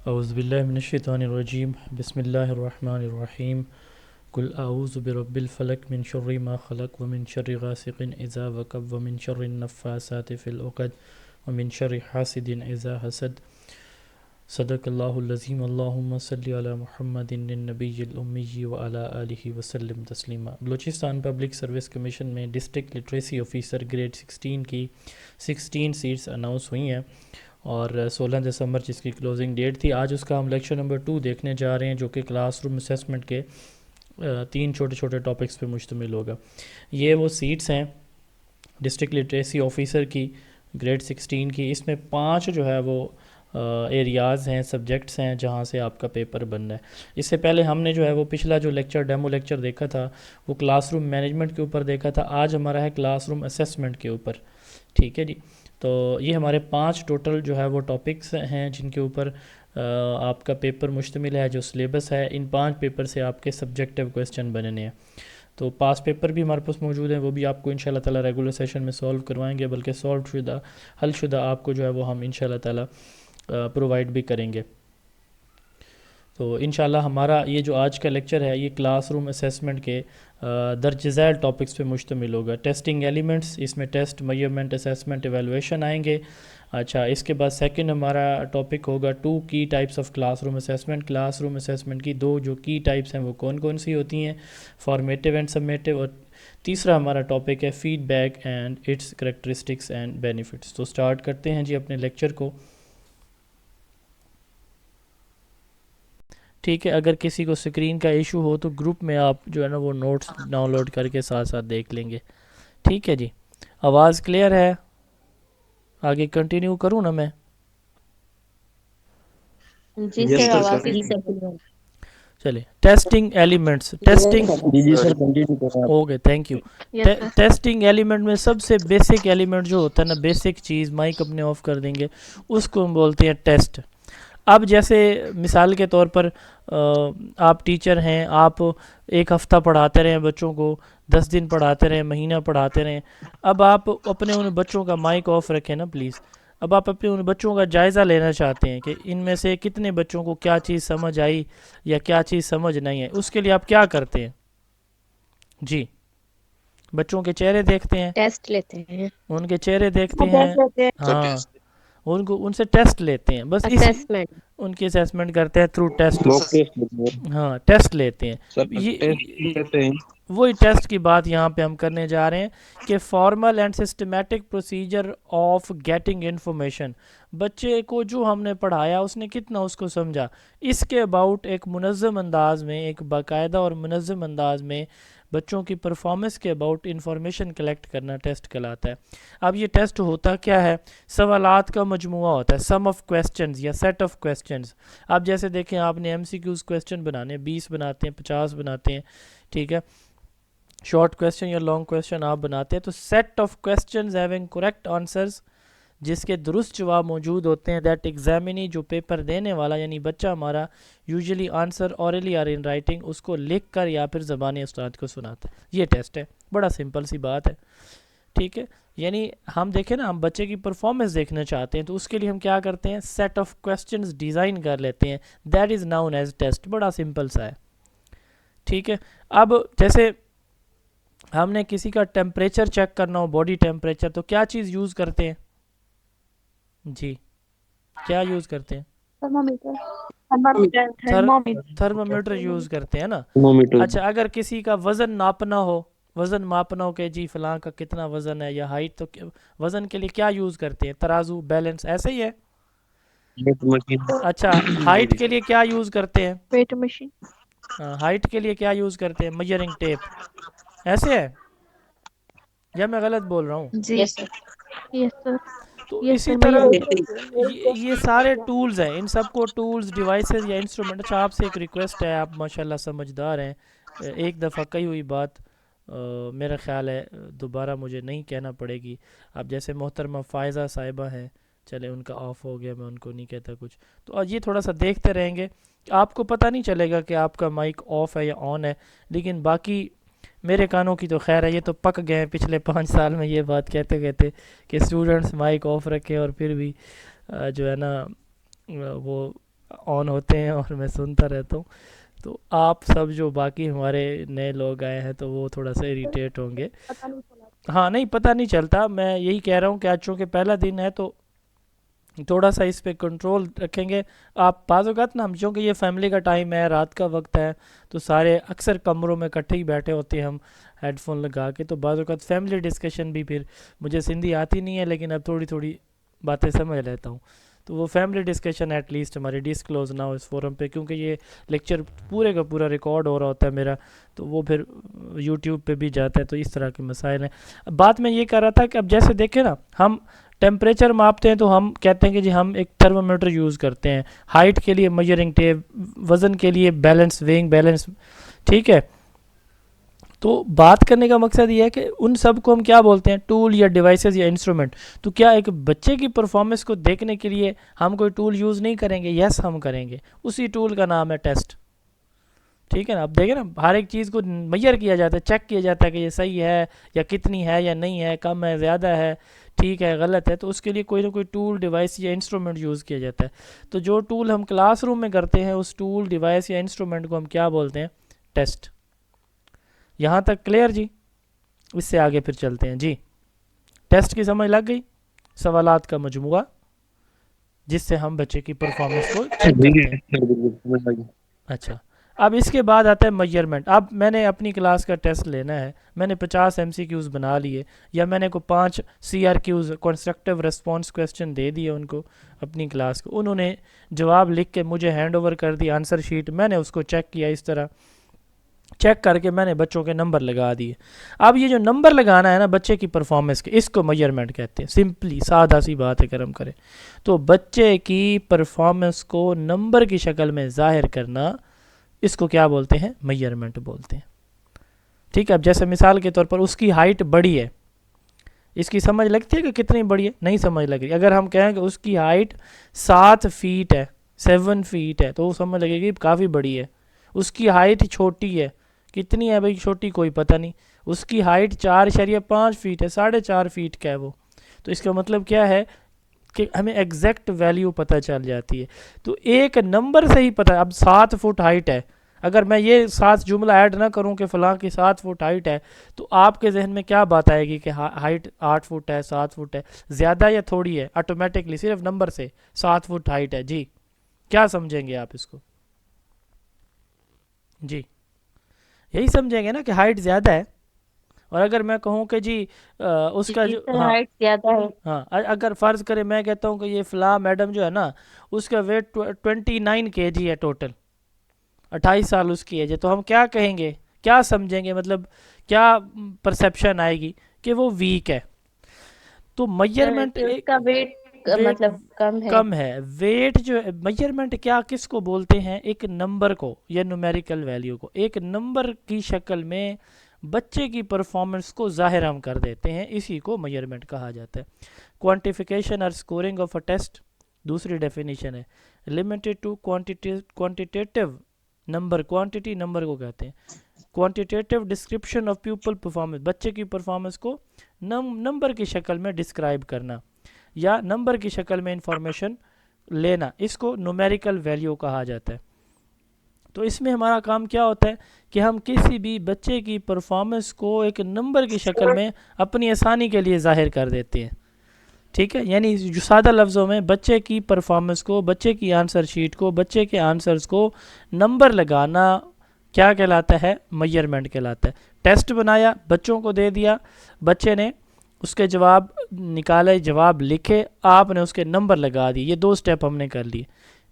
औज़ुबिल्लाहिमिनश्शैतानिर्रजीम बिस्मिल्लाहिर्रहमानिर्रहीम कुल आऊज़ु बिरब्बिल फ़लक मिन शर्रि मा ख़लक़ व मिन शर्रि गासिक़िन इज़ा वक़ब व मिन शर्रि नफ़्फ़ासाति फ़िल उक़द व मिन शर्रि हासिदिन इज़ा हसद सदक़ल्लाहुल अज़ीम अल्लाहुम्मा सल्लि अला मुहम्मदिन नबिय्यिल उम्मी व अला आलिहि व सल्लिम Taslima. Balochistan public service commission में डिस्ट्रिक्ट लिटरेसी ऑफ़िसर ग्रेड 16 की 16 सीट्स अनाउंस हुई हैं और 16 दिसंबर जिसकी क्लोजिंग डेट थी। आज उसका हम लेक्चर नंबर 2 देखने जा रहे हैं जो कि क्लासरूम असेसमेंट के 3 छोटे छोटे टॉपिक्स पे मुश्तमिल होगा। ये वो सीट्स हैं डिस्ट्रिक्ट लिटरेसी ऑफिसर की ग्रेड 16 की। इसमें 5 जो है वो एरियाज़ हैं, सब्जेक्ट्स हैं जहाँ से आपका पेपर बनना है। इससे पहले हमने जो है वो पिछला जो लेक्चर डेमो लेक्चर देखा था वो क्लासरूम मैनेजमेंट के ऊपर देखा था। आज हमारा है क्लासरूम असेसमेंट के ऊपर। ठीक है जी। तो ये हमारे 5 टोटल जो है वो टॉपिक्स हैं जिनके ऊपर आपका पेपर मुश्तमिल है। जो सिलेबस है इन 5 पेपर से आपके सब्जेक्टिव क्वेश्चन बनने हैं। तो पास पेपर भी हमारे पास मौजूद है, वो भी आपको इंशाल्लाह ताला रेगुलर सेशन में सॉल्व करवाएंगे, बल्कि सॉल्व शुदा हल शुदा आपको जो है वो हम इंशाल्लाह ताला प्रोवाइड भी करेंगे। तो इंशाल्लाह हमारा ये जो आज का लेक्चर है ये क्लासरूम असेसमेंट के दर्ज झैल टॉपिक्स पे मुश्तमिल होगा। टेस्टिंग एलिमेंट्स, इसमें टेस्ट, मेजरमेंट, असेसमेंट, एवेलुएशन आएंगे। अच्छा, इसके बाद सेकंड हमारा टॉपिक होगा 2 की types of classroom assessment. Classroom assessment की 2 जो की टाइप्स हैं वो कौन कौन सी होती हैं, फॉर्मेटिव एंड सबमेटिव। और तीसरा हमारा टॉपिक है feedback and it's characteristics and benefits. तो स्टार्ट करते हैं जी अपने लेक्चर को। ठीक है, अगर किसी को स्क्रीन का इशू हो तो ग्रुप में आप जो है ना वो नोट्स डाउनलोड करके साथ साथ देख लेंगे। ठीक है जी, आवाज़ क्लियर है? आगे कंटिन्यू करूँ ना मैं? जी यस सर, सर आवाज सर। क्लियर। चलिए, टेस्टिंग एलिमेंट्स। टेस्टिंग जी जी सर, कंटिन्यू करें आप। Okay, thank you. Yes sir. Testing element में सबसे बेसिक एलिमेंट जो होता है ना, बेसिक चीज़, माइक अपने ऑफ कर देंगे, उसको हम बोलते हैं टेस्ट। अब जैसे मिसाल के तौर पर आप टीचर हैं, आप एक हफ़्ता पढ़ाते रहें बच्चों को, 10 दिन पढ़ाते रहें, महीना पढ़ाते रहें। अब आप अपने उन बच्चों का माइक ऑफ रखें ना प्लीज़। अब आप अपने उन बच्चों का जायज़ा लेना चाहते हैं कि इनमें से कितने बच्चों को क्या चीज़ समझ आई या क्या चीज़ समझ नहीं है। उसके लिए आप क्या करते हैं जी? बच्चों के चेहरे देखते हैं, टेस्ट लेते हैं। उनके चेहरे देखते हैं। टेस्ट लेते हैं। सर हाँ, टेस्ट उनको उनसे टेस्ट लेते हैं, बस इसी असेसमेंट। उनकी असेसमेंट करते हैं थ्रू टेस्ट। मॉक टेस्ट लेते हैं हाँ, टेस्ट लेते हैं। सर, टेस्ट ये लेते हैं। वही टेस्ट की बात यहाँ पे हम करने जा रहे हैं कि formal and systematic procedure of getting information. बच्चे को जो हमने पढ़ाया उसने कितना उसको समझा, इसके अबाउट एक मुनज़्ज़म अंदाज में, एक बाकायदा और मुनज़्ज़म अंदाज में बच्चों की परफॉर्मेंस के अबाउट इंफॉर्मेशन कलेक्ट करना टेस्ट कहलाता है। अब ये टेस्ट होता क्या है? सवालात का मजमुआ होता है, सम ऑफ क्वेश्चंस या सेट ऑफ क्वेश्चंस। अब जैसे देखें, आपने एमसीक्यूज क्वेश्चन बनाने, 20 बनाते हैं, 50 बनाते हैं, ठीक है, शॉर्ट क्वेश्चन या लॉन्ग क्वेश्चन आप बनाते हैं, तो set of questions having correct answers, जिसके दुरुस्त जवाब मौजूद होते हैं, दैट एग्जामिनी, जो पेपर देने वाला यानी बच्चा हमारा, यूजुअली आंसर ऑरली और इन राइटिंग, उसको लिख कर या फिर ज़बानी उस्ताद को सुनाता है। ये टेस्ट है, बड़ा सिंपल सी बात है। ठीक है, यानी हम देखें ना, हम बच्चे की परफॉर्मेंस देखना चाहते हैं तो उसके लिए हम क्या करते हैं, सेट ऑफ क्वेश्चंस डिज़ाइन कर लेते हैं, that is known as test. बड़ा सिंपल सा है। ठीक है, अब जैसे हमने किसी का टेम्परेचर चेक करना हो, बॉडी टेम्परेचर, तो क्या चीज़ यूज़ करते हैं जी? क्या यूज़ करते हैं? Thermometer. Thermometer. Thermometer. Thermometer use करते हैं ना। थर्मोमीटर। अच्छा, अगर किसी का वज़न नापना हो, वज़न मापना हो कि जी फ़लाँ का कितना वज़न है या हाइट, तो वज़न के लिए क्या यूज़ करते हैं? तराजू, बैलेंस, ऐसे ही है। Weight machine. अच्छा, जी हाइट जी के लिए क्या यूज़ करते हैं? Weight machine. हाइट के लिए क्या यूज़ करते हैं? Measuring tape. ऐसे है या मैं गलत बोल रहा हूँ? जी। Yes sir. Yes sir. तो यस इसी सर, तरह मेजरमेंट। ये सारे टूल्स हैं, इन सबको टूल्स, डिवाइसेस या इंस्ट्रूमेंट। अच्छा, आपसे एक रिक्वेस्ट है, आप माशाल्लाह समझदार हैं। एक दफ़ा कही हुई बात मेरा ख्याल है दोबारा मुझे नहीं कहना पड़ेगी। अब जैसे मोहतरमा फ़ायज़ा साहिबा हैं, चले उनका ऑफ हो गया, मैं उनको नहीं कहता कुछ, तो आज ये थोड़ा सा देखते रहेंगे, आपको पता नहीं चलेगा कि आपका माइक ऑफ है या ऑन है। लेकिन बाकी मेरे कानों की तो खैर है, ये तो पक गए हैं पिछले 5 साल में ये बात कहते कहते कि स्टूडेंट्स माइक ऑफ रखें और फिर भी जो है ना वो ऑन होते हैं और मैं सुनता रहता हूँ। तो आप सब जो बाकी हमारे नए लोग आए हैं तो वो थोड़ा सा इरिटेट होंगे। हाँ, नहीं पता नहीं चलता, मैं यही कह रहा हूँ कि आज चूँकि पहला दिन है तो थोड़ा सा इस पे कंट्रोल रखेंगे। आप बाज़ औक़ात ना, हम चूँकि ये फैमिली का टाइम है, रात का वक्त है, तो सारे अक्सर कमरों में इकट्ठे ही बैठे होते हैं हम हेडफोन लगा के, तो बाज़ औक़ात फैमिली डिस्कशन भी, फिर मुझे सिंधी आती नहीं है लेकिन अब थोड़ी थोड़ी बातें समझ लेता हूँ, तो वो फैमिली डिस्कशन एटलीस्ट हमारी डिस्क्लोज ना हो इस फोरम पे, क्योंकि ये लेक्चर पूरे का पूरा रिकॉर्ड हो रहा होता है मेरा, तो वो फिर यूट्यूब पे भी जाता है, तो इस तरह के मसाइल हैं। अब बात मैं ये कर रहा था कि अब जैसे देखें ना, हम टेम्परेचर मापते हैं तो हम कहते हैं कि जी हम एक थर्मामीटर यूज़ करते हैं, हाइट के लिए मेजरिंग टेप, वज़न के लिए बैलेंस, वेइंग बैलेंस, ठीक है। तो बात करने का मकसद ये है कि उन सब को हम क्या बोलते हैं, टूल या डिवाइसेस या इंस्ट्रूमेंट। तो क्या एक बच्चे की परफॉर्मेंस को देखने के लिए हम कोई टूल यूज़ नहीं करेंगे? यस हम करेंगे, उसी टूल का नाम है टेस्ट, ठीक है ना। अब देखें ना, हर एक चीज़ को मेजर किया जाता है, चेक किया जाता है कि ये सही है या कितनी है या नहीं है, कम है, ज़्यादा है, ठीक है, गलत है, तो उसके लिए कोई ना कोई टूल डिवाइस या इंस्ट्रूमेंट यूज़ किया जाता है। तो जो टूल हम क्लासरूम में करते हैं उस टूल डिवाइस या इंस्ट्रूमेंट को हम क्या बोलते हैं? टेस्ट। यहाँ तक क्लियर जी? इससे आगे फिर चलते हैं जी। टेस्ट की समझ लग गई? सवालात का मजमुआ जिससे हम बच्चे की परफॉर्मेंस को चेक करते हैं। अच्छा, अब इसके बाद आता है मेजरमेंट। अब मैंने अपनी क्लास का टेस्ट लेना है, मैंने 50 MCQs बना लिए, या मैंने को 5 CRQs कंस्ट्रक्टिव रिस्पॉन्स क्वेश्चन दे दिए उनको अपनी क्लास को, उन्होंने जवाब लिख के मुझे हैंड ओवर कर दिया आंसर शीट, मैंने उसको चेक किया, इस तरह चेक करके मैंने बच्चों के नंबर लगा दिए। अब ये जो नंबर लगाना है ना बच्चे की परफॉर्मेंस के, इसको मेजरमेंट कहते हैं। सिंपली सादा सी बात है, अगर हम करें तो बच्चे की परफॉर्मेंस को नंबर की शक्ल में जाहिर करना, इसको क्या बोलते हैं? मेजरमेंट बोलते हैं, ठीक है। अब जैसे मिसाल के तौर पर उसकी हाइट बड़ी है, इसकी समझ लगती है कि कितनी बड़ी है? नहीं समझ लग रही। अगर हम कहें कि उसकी हाइट 7 फीट है, 7 फीट है, तो वो समझ लगेगी काफ़ी बड़ी है। उसकी हाइट छोटी है, कितनी है भाई छोटी, कोई पता नहीं। उसकी हाइट 4.5 फीट है, 4.5 फीट का है वो, तो इसका मतलब क्या है कि हमें एग्जैक्ट वैल्यू पता चल जाती है। तो एक नंबर से ही पता, अब 7 फुट हाइट है, अगर मैं ये 7 जुमला ऐड ना करूं कि फ़लाँ की 7 फुट हाइट है, तो आपके जहन में क्या बात आएगी कि हाइट 8 फुट है, 7 फुट है, ज़्यादा या थोड़ी है? ऑटोमेटिकली सिर्फ नंबर से 7 फुट हाइट है जी। क्या समझेंगे आप इसको? जी यही समझेंगे ना कि हाइट ज़्यादा है। और अगर मैं कहूँ कि जी उसका जो, हाँ हाइट ज्यादा है। हाँ, अगर फ़र्ज़ करें मैं कहता हूँ कि ये फ़लाँ मैडम जो है ना, उसका वेट 29 kg है टोटल, 28 साल उसकी एज है, तो हम क्या कहेंगे, क्या समझेंगे, मतलब क्या परसेप्शन आएगी कि वो वीक है। तो मेजरमेंट कि एक उसका वेट वेट मतलब कम है। कम है। वेट जो मेजरमेंट क्या किसको बोलते हैं? एक नंबर को या न्यूमेरिकल वैल्यू को, एक नंबर की शक्ल में बच्चे की परफॉर्मेंस को जाहिर हम कर देते हैं, इसी को मेजरमेंट कहा जाता है। क्वांटिफिकेशन और स्कोरिंग ऑफ अ टेस्ट दूसरी डेफिनेशन है। Limited to quantitative number, quantity number को कहते हैं। Quantitative description of people performance, बच्चे की परफॉर्मेंस को नंबर की शक्ल में डिस्क्राइब करना या नंबर की शक्ल में इंफॉर्मेशन लेना, इसको न्यूमेरिकल वैल्यू कहा जाता है। तो इसमें हमारा काम क्या होता है कि हम किसी भी बच्चे की परफॉर्मेंस को एक नंबर की शक्ल में अपनी आसानी के लिए जाहिर कर देते हैं, ठीक है। यानी जो सादा लफ्ज़ों में बच्चे की परफॉर्मेंस को, बच्चे की आंसर शीट को, बच्चे के आंसर्स को नंबर लगाना क्या कहलाता है? मेजरमेंट कहलाता है। टेस्ट बनाया, बच्चों को दे दिया, बच्चे ने उसके जवाब निकाले, जवाब लिखे, आपने उसके नंबर लगा दिए, ये 2 स्टेप हमने कर लिए।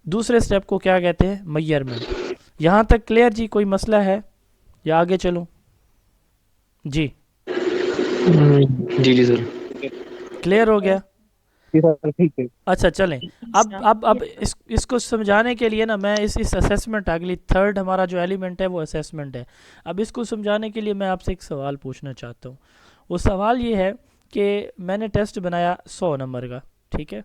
दूसरे स्टेप को क्या कहते हैं? मेजरमेंट। यहाँ तक क्लियर जी? कोई मसला है या आगे चलूँ? जी जी जी सर। क्लियर हो गया? ठीक है। अच्छा चलें। अब इसको समझाने के लिए ना मैं इस असेसमेंट, अगली थर्ड हमारा जो एलिमेंट है वो असेसमेंट है। अब इसको समझाने के लिए मैं आपसे एक सवाल पूछना चाहता हूँ। वो सवाल ये है कि मैंने टेस्ट बनाया 100 नंबर का, ठीक है।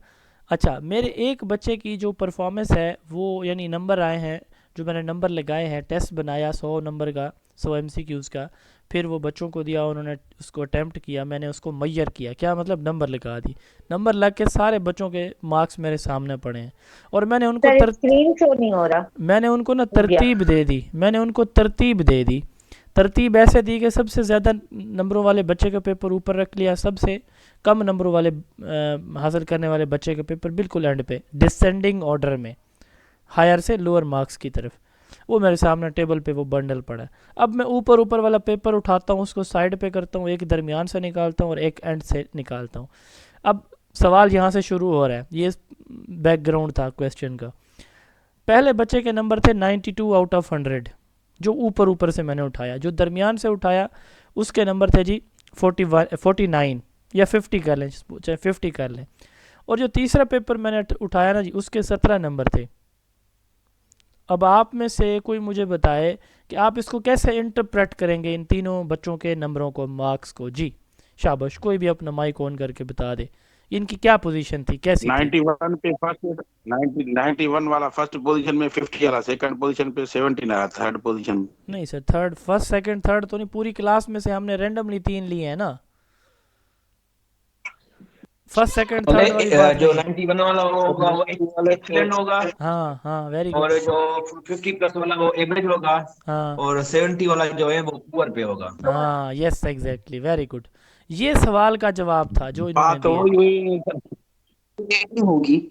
अच्छा, मेरे एक बच्चे की जो परफॉर्मेंस है वो, यानी नंबर आए हैं, जो मैंने नंबर लगाए हैं, टेस्ट बनाया 100 नंबर का, 100 MCQs का, फिर वो बच्चों को दिया, उन्होंने उसको अटैम्प्ट किया, मैंने उसको मैयर किया, क्या मतलब नंबर लगा दी, नंबर लग के सारे बच्चों के मार्क्स मेरे सामने पड़े हैं। और मैंने उनको सर स्क्रीन शो नहीं हो रहा। मैंने उनको ना हो गया। तरतीब दे दी, मैंने उनको तरतीब दे दी। तरतीब ऐसे दी कि सबसे ज़्यादा नंबरों वाले बच्चे का पेपर ऊपर रख लिया, सबसे कम नंबरों वाले हासिल करने वाले बच्चे का पेपर बिल्कुल एंड पे, डिसेंडिंग ऑर्डर में, हायर से लोअर मार्क्स की तरफ। वो मेरे सामने टेबल पे वो बंडल पड़ा है। अब मैं ऊपर ऊपर वाला पेपर उठाता हूँ, उसको साइड पे करता हूँ, एक दरमियान से निकालता हूँ और एक एंड से निकालता हूँ। अब सवाल यहाँ से शुरू हो रहा है, ये बैकग्राउंड था क्वेश्चन का। पहले बच्चे के नंबर थे 92 आउट ऑफ 100, जो ऊपर ऊपर से मैंने उठाया। जो दरमियान से उठाया उसके नंबर थे जी 49 या 50 कर लें, चाहे 50 कर लें। और जो तीसरा पेपर मैंने उठाया ना जी, उसके 17 नंबर थे। अब आप में से कोई मुझे बताए कि आप इसको कैसे इंटरप्रेट करेंगे, इन तीनों बच्चों के नंबरों को, मार्क्स को। जी शाबाश, कोई भी अपना माइक ऑन करके बता दे, इनकी क्या पोजीशन थी, कैसी थी? 91 पे फर्स्ट, 91 वाला फर्स्ट पोजीशन में, 50 वाला सेकंड पोजीशन पे, 17 आया थर्ड पोजीशन। नहीं sir, third, first second third तो नहीं, पूरी क्लास में से हमने रैंडमली 3 लिए हैं ना। फर्स्ट सेकंड थर्ड वाली बात जो नहीं। 91 वाला होगा वो एक्सीलेंट होगा, हाँ हाँ, वेरी और गुड। जो 50 प्लस वाला वो एवरेज होगा, हाँ और 70 वाला जो है वो पुअर पे होगा। हाँ, यस एग्जैक्टली, वेरी गुड। ये सवाल का जवाब था जो इन्होंने बात तो दिया। हुई होगी।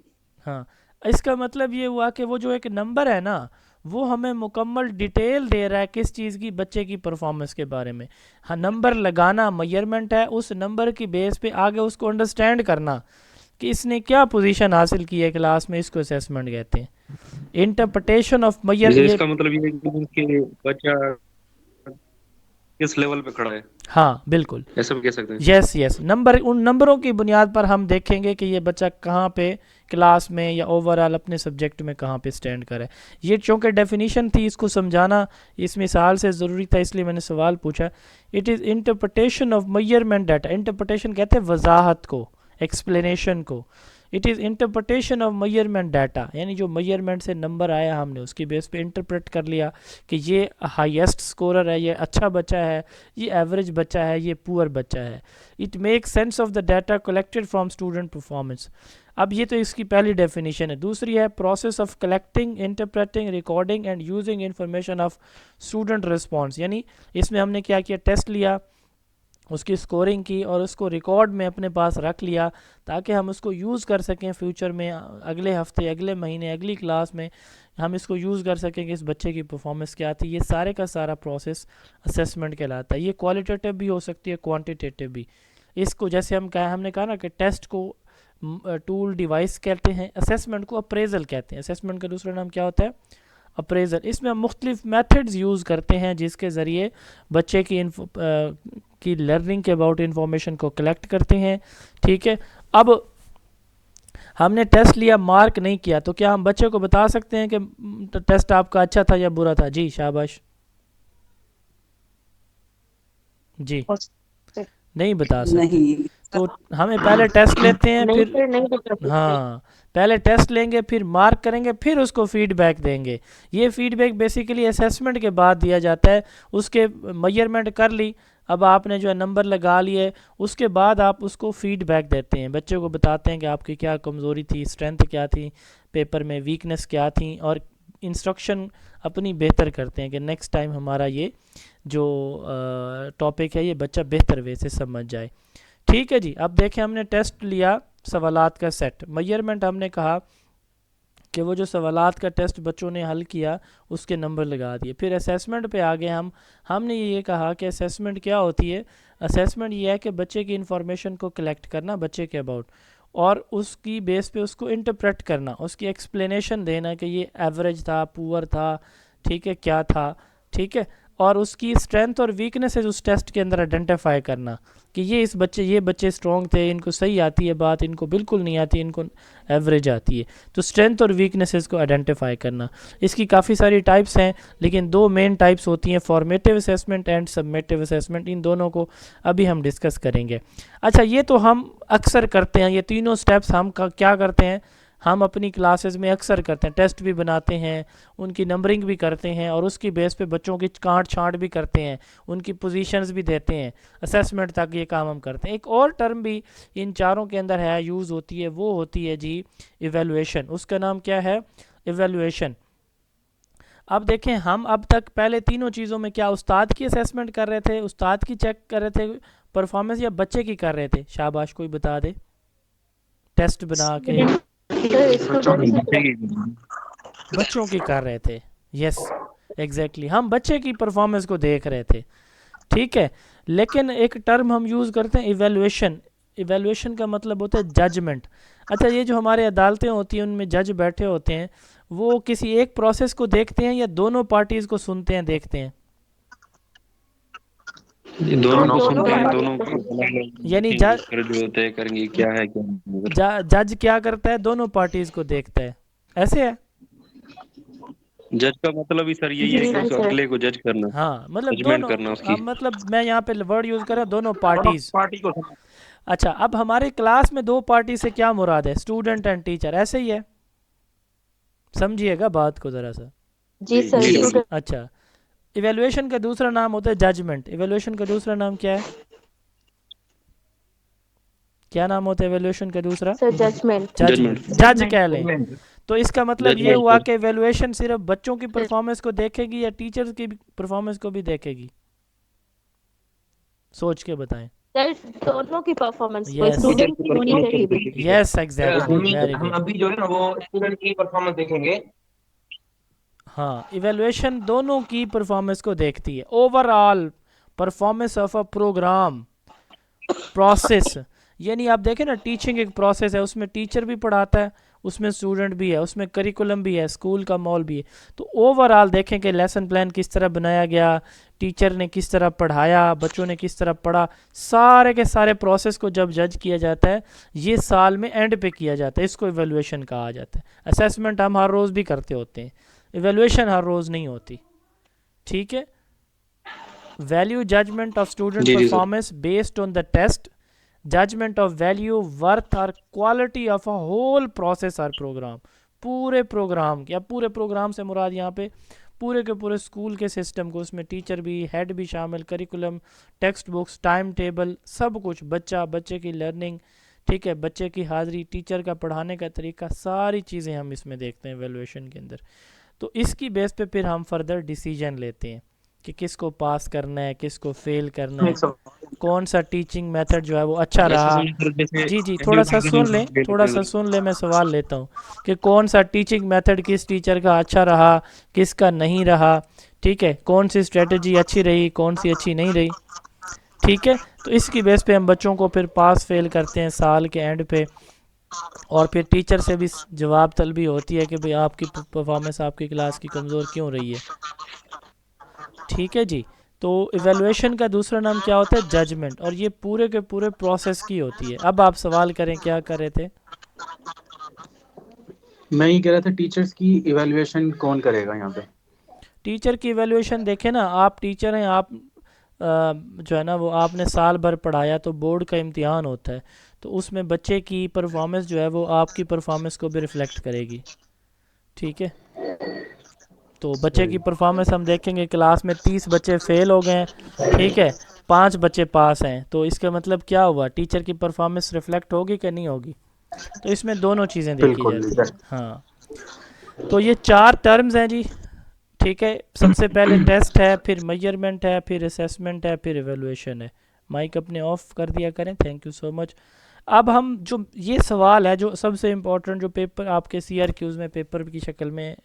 हाँ, इसका मतलब ये हुआ कि वो जो एक नंबर है ना, वो हमें मुकम्मल डिटेल दे रहा है किस चीज़ की, बच्चे की परफॉर्मेंस के बारे में। हाँ, नंबर लगाना मेजरमेंट है, उस नंबर की बेस पे आगे उसको अंडरस्टैंड करना कि इसने क्या पोजीशन हासिल की है क्लास में, इसको असेसमेंट कहते हैं। इंटरप्रिटेशन ऑफ इसका मतलब ये है कि बच्चा किस लेवल पे खड़ा है, हाँ बिल्कुल, ऐसा भी कह सकते हैं। यस यस, नंबर, उन नंबरों की बुनियाद पर हम देखेंगे कि ये बच्चा कहाँ पे क्लास में या ओवरऑल अपने सब्जेक्ट में कहाँ पे स्टैंड करे। ये चूँकि डेफिनेशन थी, इसको समझाना इस मिसाल से ज़रूरी था, इसलिए मैंने सवाल पूछा। It is interpretation of measurement data. Interpretation कहते हैं वजाहत को, एक्सप्लेनेशन को। It is interpretation of measurement data, यानी जो मेजरमेंट से नंबर आया हमने उसकी बेस पे इंटरप्रेट कर लिया कि ये हाईएस्ट स्कोरर है, ये अच्छा बच्चा है, ये एवरेज बच्चा है, ये पुअर बच्चा है। It make sense of the data collected from student performance. अब ये तो इसकी पहली डेफिनेशन है। दूसरी है process of collecting, interpreting, recording and using information of student response. यानी इसमें हमने क्या किया, टेस्ट लिया, उसकी स्कोरिंग की और उसको रिकॉर्ड में अपने पास रख लिया ताकि हम उसको यूज़ कर सकें फ्यूचर में, अगले हफ्ते, अगले महीने, अगली क्लास में हम इसको यूज़ कर सकें कि इस बच्चे की परफॉर्मेंस क्या थी। ये सारे का सारा प्रोसेस असेसमेंट कहलाता है। ये क्वालिटेटिव भी हो सकती है, क्वांटिटेटिव भी। इसको जैसे हमने कहा ना कि टेस्ट को टूल डिवाइस कहते हैं, असेसमेंट को अप्रेजल कहते हैं। असेसमेंट का दूसरा नाम क्या होता है, अप्रेजल। इसमें हम मुख्तलिफ मेथड्स यूज़ करते हैं जिसके ज़रिए बच्चे की लर्निंग के अबाउट इंफॉर्मेशन को कलेक्ट करते हैं। ठीक है, अब हमने टेस्ट लिया, मार्क नहीं किया, तो क्या हम बच्चे को बता सकते हैं कि टेस्ट आपका अच्छा था या बुरा था? जी शाबाश, जी नहीं बता सकते। नहीं, तो हमें पहले टेस्ट लेते हैं, नहीं फिर सर, नहीं बता सकते। हाँ, पहले टेस्ट लेंगे, फिर मार्क करेंगे, फिर उसको फीडबैक देंगे। ये फीडबैक बेसिकली असेसमेंट के बाद दिया जाता है। उसके मेजरमेंट कर ली, अब आपने जो है नंबर लगा लिए, उसके बाद आप उसको फीडबैक देते हैं, बच्चे को बताते हैं कि आपकी क्या कमज़ोरी थी, स्ट्रेंथ क्या थी, पेपर में वीकनेस क्या थी, और इंस्ट्रक्शन अपनी बेहतर करते हैं कि नेक्स्ट टाइम हमारा ये जो टॉपिक है ये बच्चा बेहतर वे से समझ जाए। ठीक है जी, अब देखें, हमने टेस्ट लिया सवालात का सेट। मेजरमेंट हमने कहा कि वो जो सवालात का टेस्ट बच्चों ने हल किया उसके नंबर लगा दिए। फिर असेसमेंट पे आ गए हमने ये कहा कि असेसमेंट क्या होती है। असेसमेंट ये है कि बच्चे की इंफॉर्मेशन को कलेक्ट करना बच्चे के अबाउट, और उसकी बेस पे उसको इंटरप्रेट करना, उसकी एक्सप्लेनेशन देना कि ये एवरेज था, पुअर था, ठीक है, क्या था, ठीक है, और उसकी स्ट्रेंथ और वीकनेसेस उस टेस्ट के अंदर आइडेंटिफाई करना कि ये बच्चे स्ट्रॉन्ग थे, इनको सही आती है बात, इनको बिल्कुल नहीं आती, इनको एवरेज आती है। तो स्ट्रेंथ और वीकनेसेस को आइडेंटिफाई करना। इसकी काफ़ी सारी टाइप्स हैं, लेकिन 2 मेन टाइप्स होती हैं, formative assessment and summative assessment. इन दोनों को अभी हम डिस्कस करेंगे। अच्छा, ये तो हम अक्सर करते हैं, ये तीनों स्टेप्स हम क्या करते हैं, हम अपनी क्लासेस में अक्सर करते हैं, टेस्ट भी बनाते हैं, उनकी नंबरिंग भी करते हैं और उसकी बेस पे बच्चों की काट छांट भी करते हैं, उनकी पोजीशंस भी देते हैं, असेसमेंट तक ये काम हम करते हैं। एक और टर्म भी इन चारों के अंदर है, यूज़ होती है, वो होती है जी इवेलुएशन। उसका नाम क्या है? इवेलुएशन। अब देखें, हम अब तक पहले तीनों चीज़ों में क्या उस्ताद की असेसमेंट कर रहे थे, उस्ताद की चेक कर रहे थे परफॉर्मेंस, या बच्चे की कर रहे थे? शाबाश, कोई बता दे। टेस्ट बना के बच्चों की कर रहे थे। यस एग्जैक्टली, हम बच्चे की परफॉर्मेंस को देख रहे थे, ठीक है। लेकिन एक टर्म हम यूज़ करते हैं इवेलुएशन। इवेलुएशन का मतलब होता है जजमेंट। अच्छा, ये जो हमारे अदालतें होती हैं उनमें जज बैठे होते हैं, वो किसी एक प्रोसेस को देखते हैं या दोनों पार्टीज को सुनते हैं, देखते हैं? दोनों सुनते हैं, दोनों को यानी जो तय करेंगे क्या है क्या नहीं। जज क्या करता है? दोनों पार्टीज को देखता है, ऐसे है। जज का मतलब ही सर यही है कि उस अगले को जज करना, हाँ, मतलब जजमेंट दोनों, करना उसकी। मतलब मैं यहाँ पे वर्ड यूज कर रहा हूँ, दोनों पार्टीज। पार्टी को अच्छा, अब हमारे क्लास में दो पार्टी से क्या मुराद है? स्टूडेंट एंड टीचर, ऐसे ही है, समझिएगा बात को ज़रा सा। जी सर। अच्छा, इवेलुएशन का दूसरा नाम होता है जजमेंट। इवेलुएशन का दूसरा नाम क्या है? क्या नाम होता है इवेलुएशन का दूसरा? Sir judgement. जज कह लें। तो इसका मतलब ये Judgment, हुआ sir. कि इवेलुएशन सिर्फ बच्चों की परफॉर्मेंस को देखेगी या टीचर्स की परफॉर्मेंस को भी देखेगी? सोच के बताएं। सर दोनों की परफॉर्मेंस को, Yes. स्टूडेंट की होनी चाहिए। यस एग्जैक्टली, वेरी हम गुड। अभी जो है ना वो स्टूडेंट की परफॉर्मेंस देखेंगे। हाँ, इवेलुएशन दोनों की परफॉर्मेंस को देखती है, overall performance of a program, process. यानी आप देखें ना, टीचिंग एक प्रोसेस है, उसमें टीचर भी पढ़ाता है, उसमें स्टूडेंट भी है, उसमें करिकुलम भी है, स्कूल का माहौल भी है। तो ओवरऑल देखें कि लेसन प्लान किस तरह बनाया गया, टीचर ने किस तरह पढ़ाया, बच्चों ने किस तरह पढ़ा, सारे के सारे प्रोसेस को जब जज किया जाता है, ये साल में एंड पे किया जाता है, इसको इवेलुएशन कहा जाता है। असेसमेंट हम हर रोज़ भी करते होते हैं, इवेलुएशन हर रोज़ नहीं होती, ठीक है। वैल्यू जजमेंट ऑफ स्टूडेंट जी, जी, sir. Performance based on the test, judgement of value, worth और quality of a whole process और प्रोग्राम। पूरे प्रोग्राम, या पूरे प्रोग्राम से मुराद यहाँ पे पूरे के पूरे स्कूल के सिस्टम को, उसमें टीचर भी, हेड भी शामिल, curriculum, text books, time table, सब कुछ, बच्चे की लर्निंग, ठीक है, बच्चे की हाज़िरी, टीचर का पढ़ाने का तरीका, सारी चीज़ें हम इसमें देखते हैं वैल्यूएशन के अंदर। तो इसकी बेस पे फिर हम फर्दर डिसीजन लेते हैं कि किसको पास करना है, किसको फेल करना है, कौन सा टीचिंग मेथड जो है वो अच्छा रहा। जी जी, थोड़ा सा सुन लें, थोड़ा सा सुन लें, मैं सवाल लेता हूँ कि कौन सा टीचिंग मेथड किस टीचर का अच्छा रहा, किसका नहीं रहा, ठीक है, कौन सी स्ट्रेटजी अच्छी रही, कौन सी अच्छी नहीं रही, ठीक है। तो इसकी बेस पे हम बच्चों को फिर पास फेल करते हैं साल के एंड पे, और फिर टीचर से भी जवाब तलबी होती है कि भाई आपकी परफॉर्मेंस आपकी क्लास की कमज़ोर क्यों रही है, ठीक है जी। तो इवेलुएशन का दूसरा नाम क्या होता है? जजमेंट। और ये पूरे के पूरे प्रोसेस की होती है। अब आप सवाल करें, क्या कर रहे थे? मैं ये कह रहा था टीचर्स की इवैल्यूएशन कौन करेगा यहाँ पे? टीचर की इवेलुएशन देखें ना, आप टीचर हैं, आप जो है ना वो आपने साल भर पढ़ाया, तो बोर्ड का इम्तिहान होता है, तो उसमें बच्चे की परफॉर्मेंस जो है वो आपकी परफॉर्मेंस को भी रिफ्लेक्ट करेगी, ठीक है। तो बच्चे की परफॉर्मेंस हम देखेंगे, क्लास में 30 बच्चे फेल हो गए, ठीक है, 5 बच्चे पास हैं, तो इसका मतलब क्या हुआ? टीचर की परफॉर्मेंस रिफ्लेक्ट होगी कि नहीं होगी? तो इसमें दोनों चीज़ें देखी जाती हैं। हाँ, तो ये 4 टर्म्स हैं जी, ठीक है। सबसे पहले टेस्ट है, फिर मेजरमेंट है, फिर असेसमेंट है, फिर इवेलुएशन है। माइक अपने ऑफ कर दिया करें, थैंक यू सो मच। अब हम जो ये सवाल है जो सबसे इम्पोर्टेंट, जो पेपर आपके CRQs में पेपर की शक्ल में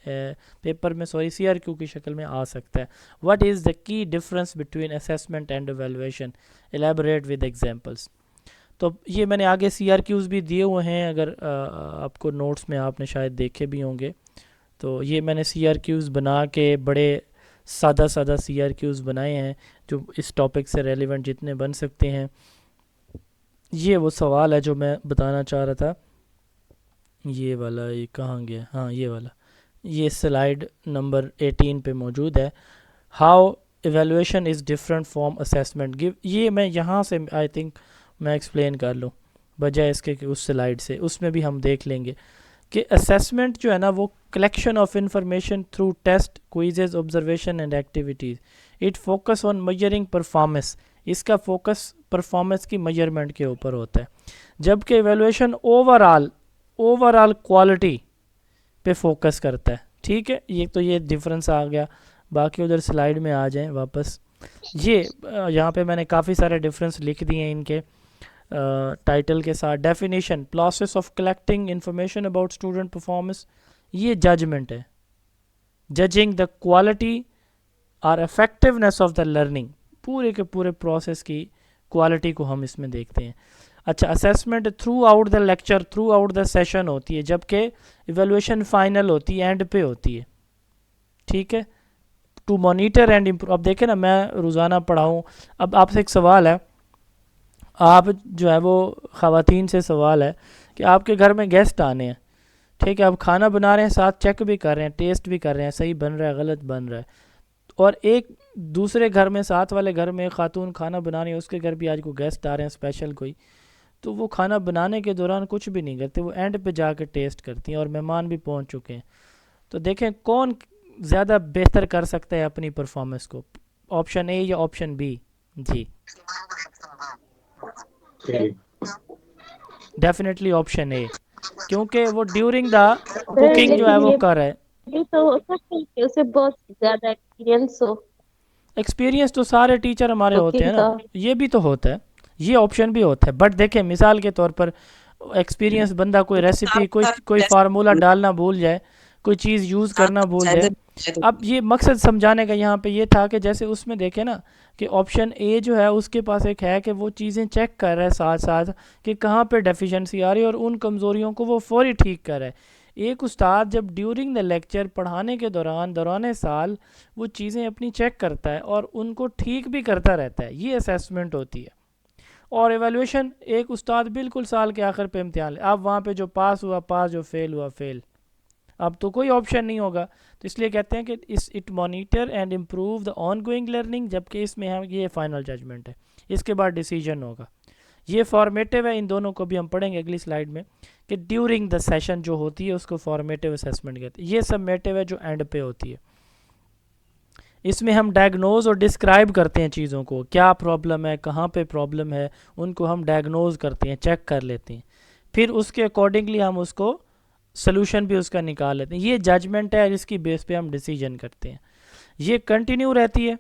CRQ की शक्ल में आ सकता है, what is the key difference between assessment and evaluation, elaborate with examples. तो ये मैंने आगे CRQs भी दिए हुए हैं, अगर आपको नोट्स में आपने शायद देखे भी होंगे। तो ये मैंने CRQs बना के बड़े सादा CRQs बनाए हैं जो इस टॉपिक से रेलिवेंट जितने बन सकते हैं। ये वो सवाल है जो मैं बताना चाह रहा था, ये वाला, ये कहाँ गया? हाँ, ये वाला, ये स्लाइड नंबर 18 पे मौजूद है। How evaluation is different from assessment give, ये मैं यहाँ से आई थिंक मैं एक्सप्लेन कर लूँ बजाय इसके कि उस स्लाइड से, उसमें भी हम देख लेंगे। कि असेसमेंट जो है ना वो collection of information through test, quizzes, observation and activities. It focus on measuring performance, इसका फोकस परफॉर्मेंस की मेजरमेंट के ऊपर होता है, जबकि एवेलुएशन ओवरऑल क्वालिटी पे फोकस करता है। ठीक है, ये डिफरेंस आ गया। बाकी उधर स्लाइड में आ जाएं वापस। ये यहाँ पे मैंने काफ़ी सारे डिफरेंस लिख दिए हैं इनके टाइटल के साथ। Definition, process of collecting information about student performance, ये जजमेंट है, जजिंग द क्वालिटी और इफेक्टिवनेस ऑफ द लर्निंग, पूरे के पूरे प्रोसेस की क्वालिटी को हम इसमें देखते हैं। अच्छा, assessment through out the lecture, through out the session होती है, जबकि इवेलुएशन फाइनल होती है, एंड पे होती है। ठीक है, टू मॉनिटर एंड इम्प्रूव। अब देखें ना, मैं रोज़ाना पढ़ाऊँ। अब आपसे एक सवाल है, आप जो है वो ख़वातीन से सवाल है कि आपके घर में गेस्ट आने हैं, ठीक है, आप खाना बना रहे हैं, साथ चेक भी कर रहे हैं, टेस्ट भी कर रहे हैं, सही बन रहा है, गलत बन रहा है, और एक दूसरे घर में, साथ वाले घर में खातून खाना बना रही है, उसके घर भी आज को गेस्ट आ रहे हैं स्पेशल कोई, तो वो खाना बनाने के दौरान कुछ भी नहीं करते, वो एंड पे जाकर टेस्ट करती हैं, और मेहमान भी पहुंच चुके हैं। तो देखें कौन ज़्यादा बेहतर कर सकता है अपनी परफॉर्मेंस को, ऑप्शन ए या ऑप्शन बी? जी डेफिनेटली ऑप्शन ए, क्योंकि वो ड्यूरिंग द कुकिंग जो है वो कर रहा है। ये तो हो सकता है कि उसे बहुत ज्यादा एक्सपीरियंस हो एक्सपीरियंस तो सारे टीचर हमारे होते हैं कुकिंग ना, का। ये भी तो होता है, ये ऑप्शन भी होता है। बट देखें मिसाल के तौर पर एक्सपीरियंस बंदा कोई रेसिपी, कोई फार्मूला डालना भूल जाए, कोई चीज़ यूज़ करना भूल जाए। अब ये मकसद समझाने का यहाँ पे ये था कि जैसे उसमें देखें ना कि ऑप्शन ए जो है उसके पास एक है कि वो चीज़ें चेक कर रहा है साथ साथ कि कहाँ पे डेफिशिएंसी आ रही है, और उन कमज़ोरियों को वो फौरी ठीक कर रहा है। एक उस्ताद जब ड्यूरिंग द लेक्चर, पढ़ाने के दौरान साल वो चीज़ें अपनी चेक करता है और उनको ठीक भी करता रहता है, ये असेसमेंट होती है। और एवेलुएशन, एक उस्ताद बिल्कुल साल के आखिर पे इम्तिहान ले, अब वहाँ पे जो पास हुआ पास, जो फेल हुआ फेल, अब तो कोई ऑप्शन नहीं होगा। तो इसलिए कहते हैं कि it monitor and improve the on going learning, जबकि इसमें हम ये फाइनल जजमेंट है, इसके बाद डिसीजन होगा। ये फॉर्मेटिव है, इन दोनों को भी हम पढ़ेंगे अगली स्लाइड में कि ड्यूरिंग द सेशन जो होती है उसको फॉर्मेटिव असेसमेंट कहते हैं। ये सबमेटिव है जो एंड पे होती है, इसमें हम डायग्नोज और डिस्क्राइब करते हैं चीज़ों को, क्या प्रॉब्लम है, कहाँ पे प्रॉब्लम है, उनको हम डायग्नोज करते हैं, चेक कर लेते हैं, फिर उसके अकॉर्डिंगली हम उसको सोल्यूशन भी उसका निकाल लेते हैं। ये जजमेंट है जिसकी बेस पे हम डिसीजन करते हैं। ये कंटिन्यू रहती है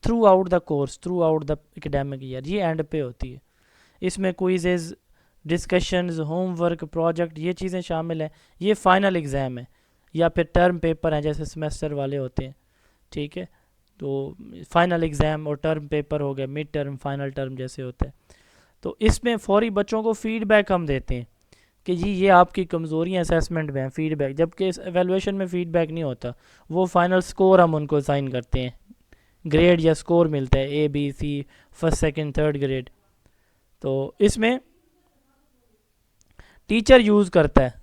through out the course, through out the academic year, ये एंड पे होती है। इसमें क्विज़ेज़, डिस्कशंस, होमवर्क, प्रोजेक्ट, ये चीज़ें शामिल हैं। ये फाइनल एग्ज़ाम है या फिर टर्म पेपर हैं जैसे सेमेस्टर वाले होते हैं। ठीक है, तो फाइनल एग्ज़ाम और टर्म पेपर हो गया, मिड टर्म, फाइनल टर्म जैसे होता है। तो इसमें फौरी बच्चों को फीडबैक हम देते हैं कि जी ये आपकी कमज़ोरियाँ असेसमेंट में हैं, फीडबैक, जबकि इस एवेलुएशन में फ़ीडबैक नहीं होता, वो फाइनल स्कोर हम उनको असाइन करते हैं, ग्रेड या स्कोर मिलता है, A B C, first second third grade. तो इसमें टीचर यूज़ करता है,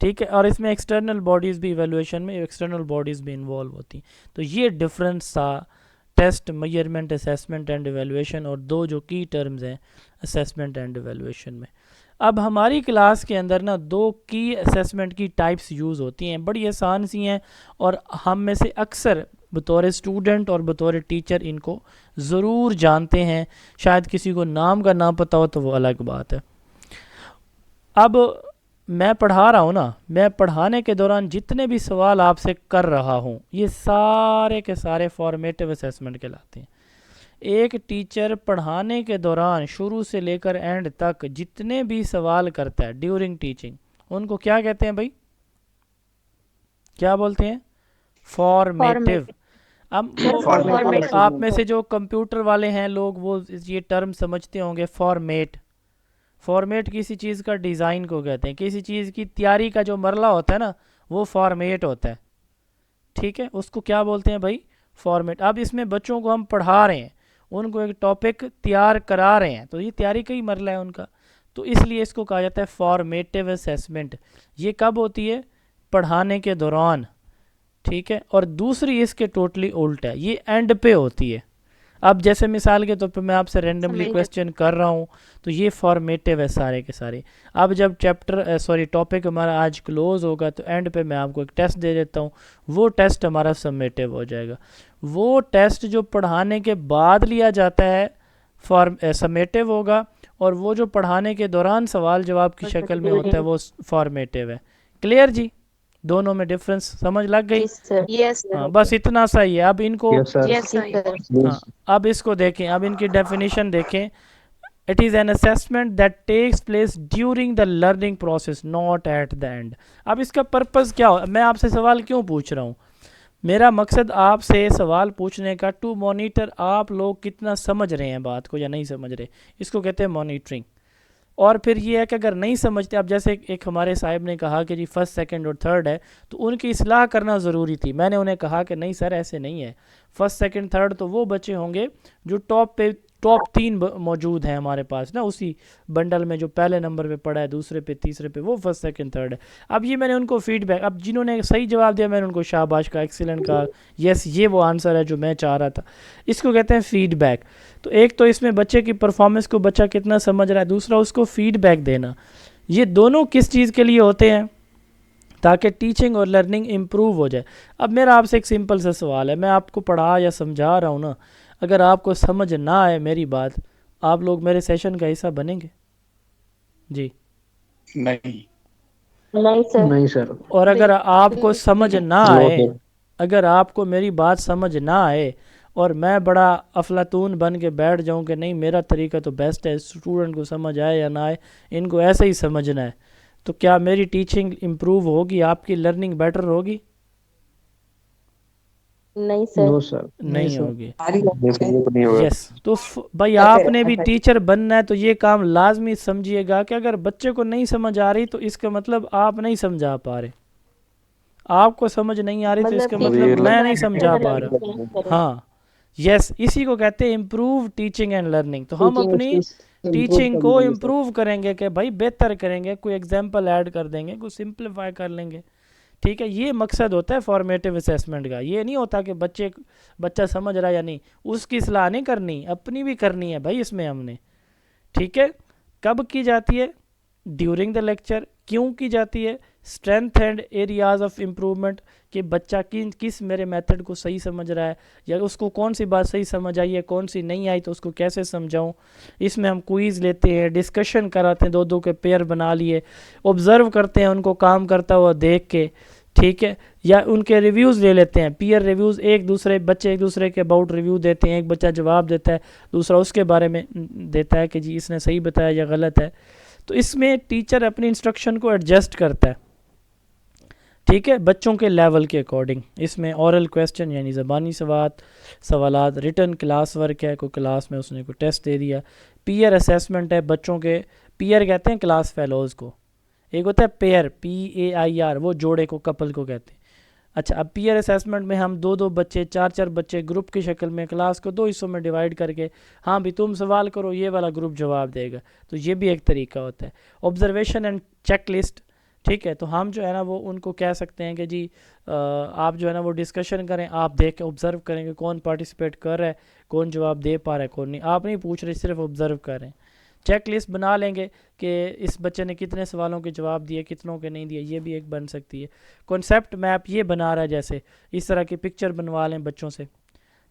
ठीक है, और इसमें एक्सटर्नल बॉडीज़ भी, इवेलुएशन में एक्सटर्नल बॉडीज़ भी इन्वॉल्व होती हैं। तो ये डिफरेंस था test, measurement, assessment and evaluation, और दो जो की टर्म्स हैं असेसमेंट एंड इवेलुएशन में। अब हमारी क्लास के अंदर ना दो की असेसमेंट की टाइप्स यूज़ होती हैं, बड़ी आसान सी हैं, और हम में से अक्सर बतौर स्टूडेंट और बतौर टीचर इनको ज़रूर जानते हैं। शायद किसी को नाम का ना पता हो तो वो अलग बात है। अब मैं पढ़ा रहा हूँ ना, मैं पढ़ाने के दौरान जितने भी सवाल आपसे कर रहा हूँ ये सारे के सारे फॉर्मेटिव असेसमेंट कहलाते हैं। एक टीचर पढ़ाने के दौरान शुरू से लेकर एंड तक जितने भी सवाल करता है ड्यूरिंग टीचिंग, उनको क्या कहते हैं भाई, क्या बोलते हैं? फॉर्मेटिव। अब आप में से जो कंप्यूटर वाले हैं लोग, वो ये टर्म समझते होंगे, फॉर्मेट। फॉर्मेट किसी चीज़ का डिज़ाइन को कहते हैं, किसी चीज़ की तैयारी का जो मरला होता है ना वो फॉर्मेट होता है। ठीक है, उसको क्या बोलते हैं भाई? फॉर्मेट। अब इसमें बच्चों को हम पढ़ा रहे हैं, उनको एक टॉपिक तैयार करा रहे हैं, तो ये तैयारी का ही मरला है उनका, तो इसलिए इसको कहा जाता है फॉर्मेटिव असेसमेंट। ये कब होती है? पढ़ाने के दौरान। ठीक है, और दूसरी इसके टोटली उल्टा है, ये एंड पे होती है। अब जैसे मिसाल के तौर पे मैं आपसे रैंडमली क्वेश्चन कर रहा हूँ, तो ये फॉर्मेटिव है सारे के सारे। अब जब टॉपिक हमारा आज क्लोज होगा तो एंड पे मैं आपको एक टेस्ट दे देता हूँ, वो टेस्ट हमारा समेटिव हो जाएगा। वो टेस्ट जो पढ़ाने के बाद लिया जाता है समेटिव होगा, और वो जो पढ़ाने के दौरान सवाल जवाब की शक्ल में होता है वो फॉर्मेटिव है। क्लियर जी? दोनों में डिफरेंस समझ लग गई? यस हाँ, बस इतना सा ही है। अब इनको सर। हाँ, अब इसको देखें, अब इनकी डेफिनेशन देखें। It is an assessment that takes place during the learning process, not at the end. अब इसका पर्पस क्या हो, मैं आपसे सवाल क्यों पूछ रहा हूँ? मेरा मकसद आपसे सवाल पूछने का टू मॉनिटर आप लोग कितना समझ रहे हैं बात को या नहीं समझ रहे, इसको कहते हैं मॉनिटरिंग। और फिर ये है कि अगर नहीं समझते, अब जैसे एक हमारे साहब ने कहा कि जी फर्स्ट सेकंड और थर्ड है, तो उनकी इस्लाह करना ज़रूरी थी। मैंने उन्हें कहा कि नहीं सर ऐसे नहीं है, फर्स्ट सेकंड थर्ड तो वो बच्चे होंगे जो टॉप 3 मौजूद हैं हमारे पास ना, उसी बंडल में जो पहले नंबर पे पड़ा है, दूसरे पे तीसरे पे, वो फर्स्ट सेकंड थर्ड है। अब ये मैंने उनको फीडबैक, अब जिन्होंने सही जवाब दिया मैंने उनको शाबाश का, एक्सीलेंट का, यस ये वो आंसर है जो मैं चाह रहा था। इसको कहते हैं फीडबैक। तो एक तो इसमें बच्चे की परफॉर्मेंस को बच्चा कितना समझ रहा है, दूसरा उसको फीडबैक देना। ये दोनों किस चीज़ के लिए होते हैं? ताकि टीचिंग और लर्निंग इम्प्रूव हो जाए। अब मेरा आपसे एक सिंपल सा सवाल है, मैं आपको पढ़ा या समझा रहा हूँ ना, अगर आपको समझ ना आए मेरी बात, आप लोग मेरे सेशन का हिस्सा बनेंगे? जी नहीं। नहीं सर। नहीं सर। और अगर आपको समझ ना आए, अगर आपको मेरी बात समझ ना आए और मैं बड़ा अफलातून बन के बैठ जाऊं कि नहीं मेरा तरीका तो बेस्ट है, स्टूडेंट को समझ आए या ना आए इनको ऐसे ही समझना है, तो क्या मेरी टीचिंग इम्प्रूव होगी, आपकी लर्निंग बेटर होगी? नहीं सर। No sir. नहीं होगी। नहीं होगा। यस तो भाई आपने भी टीचर बनना है तो ये काम लाजमी समझिएगा कि अगर बच्चे को नहीं समझ आ रही तो इसका मतलब आप नहीं समझा पा रहे, आपको समझ नहीं आ रही तो इसका मतलब मैं नहीं समझा पा रहा। हाँ यस, इसी को कहते हैं इम्प्रूव टीचिंग एंड लर्निंग। तो हम अपनी टीचिंग को इम्प्रूव करेंगे कि भाई बेहतर करेंगे, कोई एग्जाम्पल ऐड कर देंगे, कोई सिंप्लीफाई कर लेंगे। ठीक है, ये मकसद होता है फॉर्मेटिव असेसमेंट का। ये नहीं होता कि बच्चा समझ रहा है या नहीं, उसकी सलाह नहीं करनी, अपनी भी करनी है भाई इसमें हमने। ठीक है, कब की जाती है? During the lecture. क्यों की जाती है? Strength and areas of improvement, कि बच्चा किस मेरे मेथड को सही समझ रहा है, या उसको कौन सी बात सही समझ आई है, कौन सी नहीं आई तो उसको कैसे समझाऊं। इसमें हम क्विज़ लेते हैं, डिस्कशन कराते हैं, दो के पेयर बना लिए, ऑब्ज़र्व करते हैं उनको काम करता हुआ देख के। ठीक है, या उनके रिव्यूज़ ले लेते हैं, पीयर रिव्यूज़, बच्चे एक दूसरे के अबाउट रिव्यू देते हैं, एक बच्चा जवाब देता है, दूसरा उसके बारे में देता है कि जी इसने सही बताया या गलत है। तो इसमें टीचर अपनी इंस्ट्रक्शन को एडजस्ट करता है, ठीक है, बच्चों के लेवल के अकॉर्डिंग। इसमें ऑरल क्वेश्चन यानी ज़बानी सवालात, रिटन क्लास वर्क है, कोई क्लास में उसने कोई टेस्ट दे दिया, पीयर असेसमेंट है, बच्चों के पीयर कहते हैं क्लास फेलोज़ को, एक होता है पेयर PAIR, वो जोड़े को, कपल को कहते हैं। अच्छा, अब पीयर असेसमेंट में हम दो बच्चे, चार बच्चे ग्रुप की शक्ल में क्लास को 2 हिस्सों में डिवाइड करके, हाँ भी तुम सवाल करो, ये वाला ग्रुप जवाब देगा, तो ये भी एक तरीका होता है। ऑब्जर्वेशन एंड चेक लिस्ट, ठीक है, तो हम जो है ना वो उनको कह सकते हैं कि जी आप जो है ना वो डिस्कशन करें, आप देख के ऑब्ज़र्व करेंगे कौन पार्टिसिपेट कर रहा है, कौन जवाब दे पा रहा है, कौन नहीं। आप नहीं पूछ रहे, सिर्फ ऑब्ज़र्व कर रहे हैं। चेक लिस्ट बना लेंगे कि इस बच्चे ने कितने सवालों के जवाब दिए, कितनों के नहीं दिए, ये भी एक बन सकती है। कॉन्सेप्ट मैप ये बना रहा है, जैसे इस तरह की पिक्चर बनवा लें बच्चों से।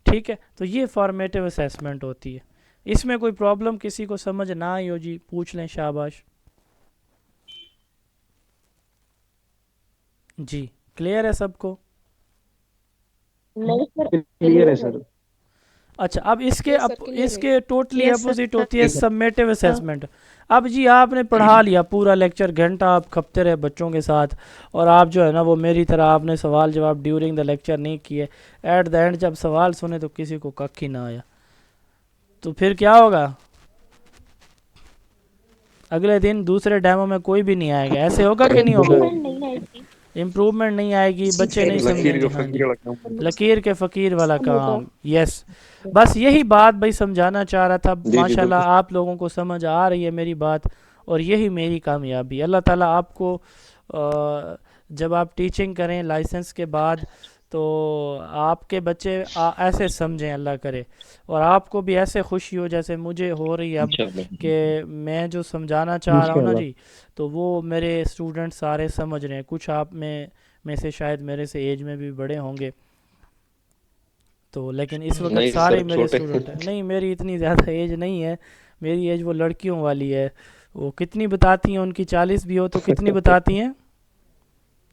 ठीक है, तो ये फॉर्मेटिव असेसमेंट होती है। इसमें कोई प्रॉब्लम किसी को समझ ना आई हो जी, पूछ लें, शाबाश जी। क्लियर है सबको? नहीं सर। क्लियर है सर। अच्छा, अब इसके टोटली अपोजिट होती है समेटिव असेसमेंट। अब जी आपने पढ़ा लिया पूरा लेक्चर, घंटा आप खपते रहे बच्चों के साथ, और आप जो है ना वो मेरी तरह आपने सवाल जवाब ड्यूरिंग द लेक्चर नहीं किए। एट द एंड जब सवाल सुने तो किसी को कख ही ना आया, तो फिर क्या होगा? अगले दिन दूसरे डेमो में कोई भी नहीं आएगा, ऐसे होगा कि नहीं होगा? इम्प्रूवमेंट नहीं आएगी, बच्चे नहीं समझेंगे। हाँ जी, लकीर के फ़कीर वाला काम। यस, बस यही बात भाई समझाना चाह रहा था। माशाल्लाह आप लोगों को समझ आ रही है मेरी बात, और यही मेरी कामयाबी। अल्लाह ताला आपको जब आप टीचिंग करें लाइसेंस के बाद, तो आपके बच्चे ऐसे समझें, अल्लाह करे, और आपको भी ऐसे खुशी हो जैसे मुझे हो रही है अब, इंशाल्लाह कि मैं जो समझाना चाह रहा हूँ ना इंशाल्लाह। जी, तो वो मेरे स्टूडेंट सारे समझ रहे हैं। कुछ आप में से शायद मेरे से एज में भी बड़े होंगे, तो लेकिन इस वक्त नहीं सारे सर, मेरे छोटे। स्टूडेंट हैं। नहीं, मेरी इतनी ज़्यादा एज नहीं है, मेरी एज वो लड़कियों वाली है। वो कितनी बताती हैं, उनकी 40 भी हो तो कितनी बताती हैं?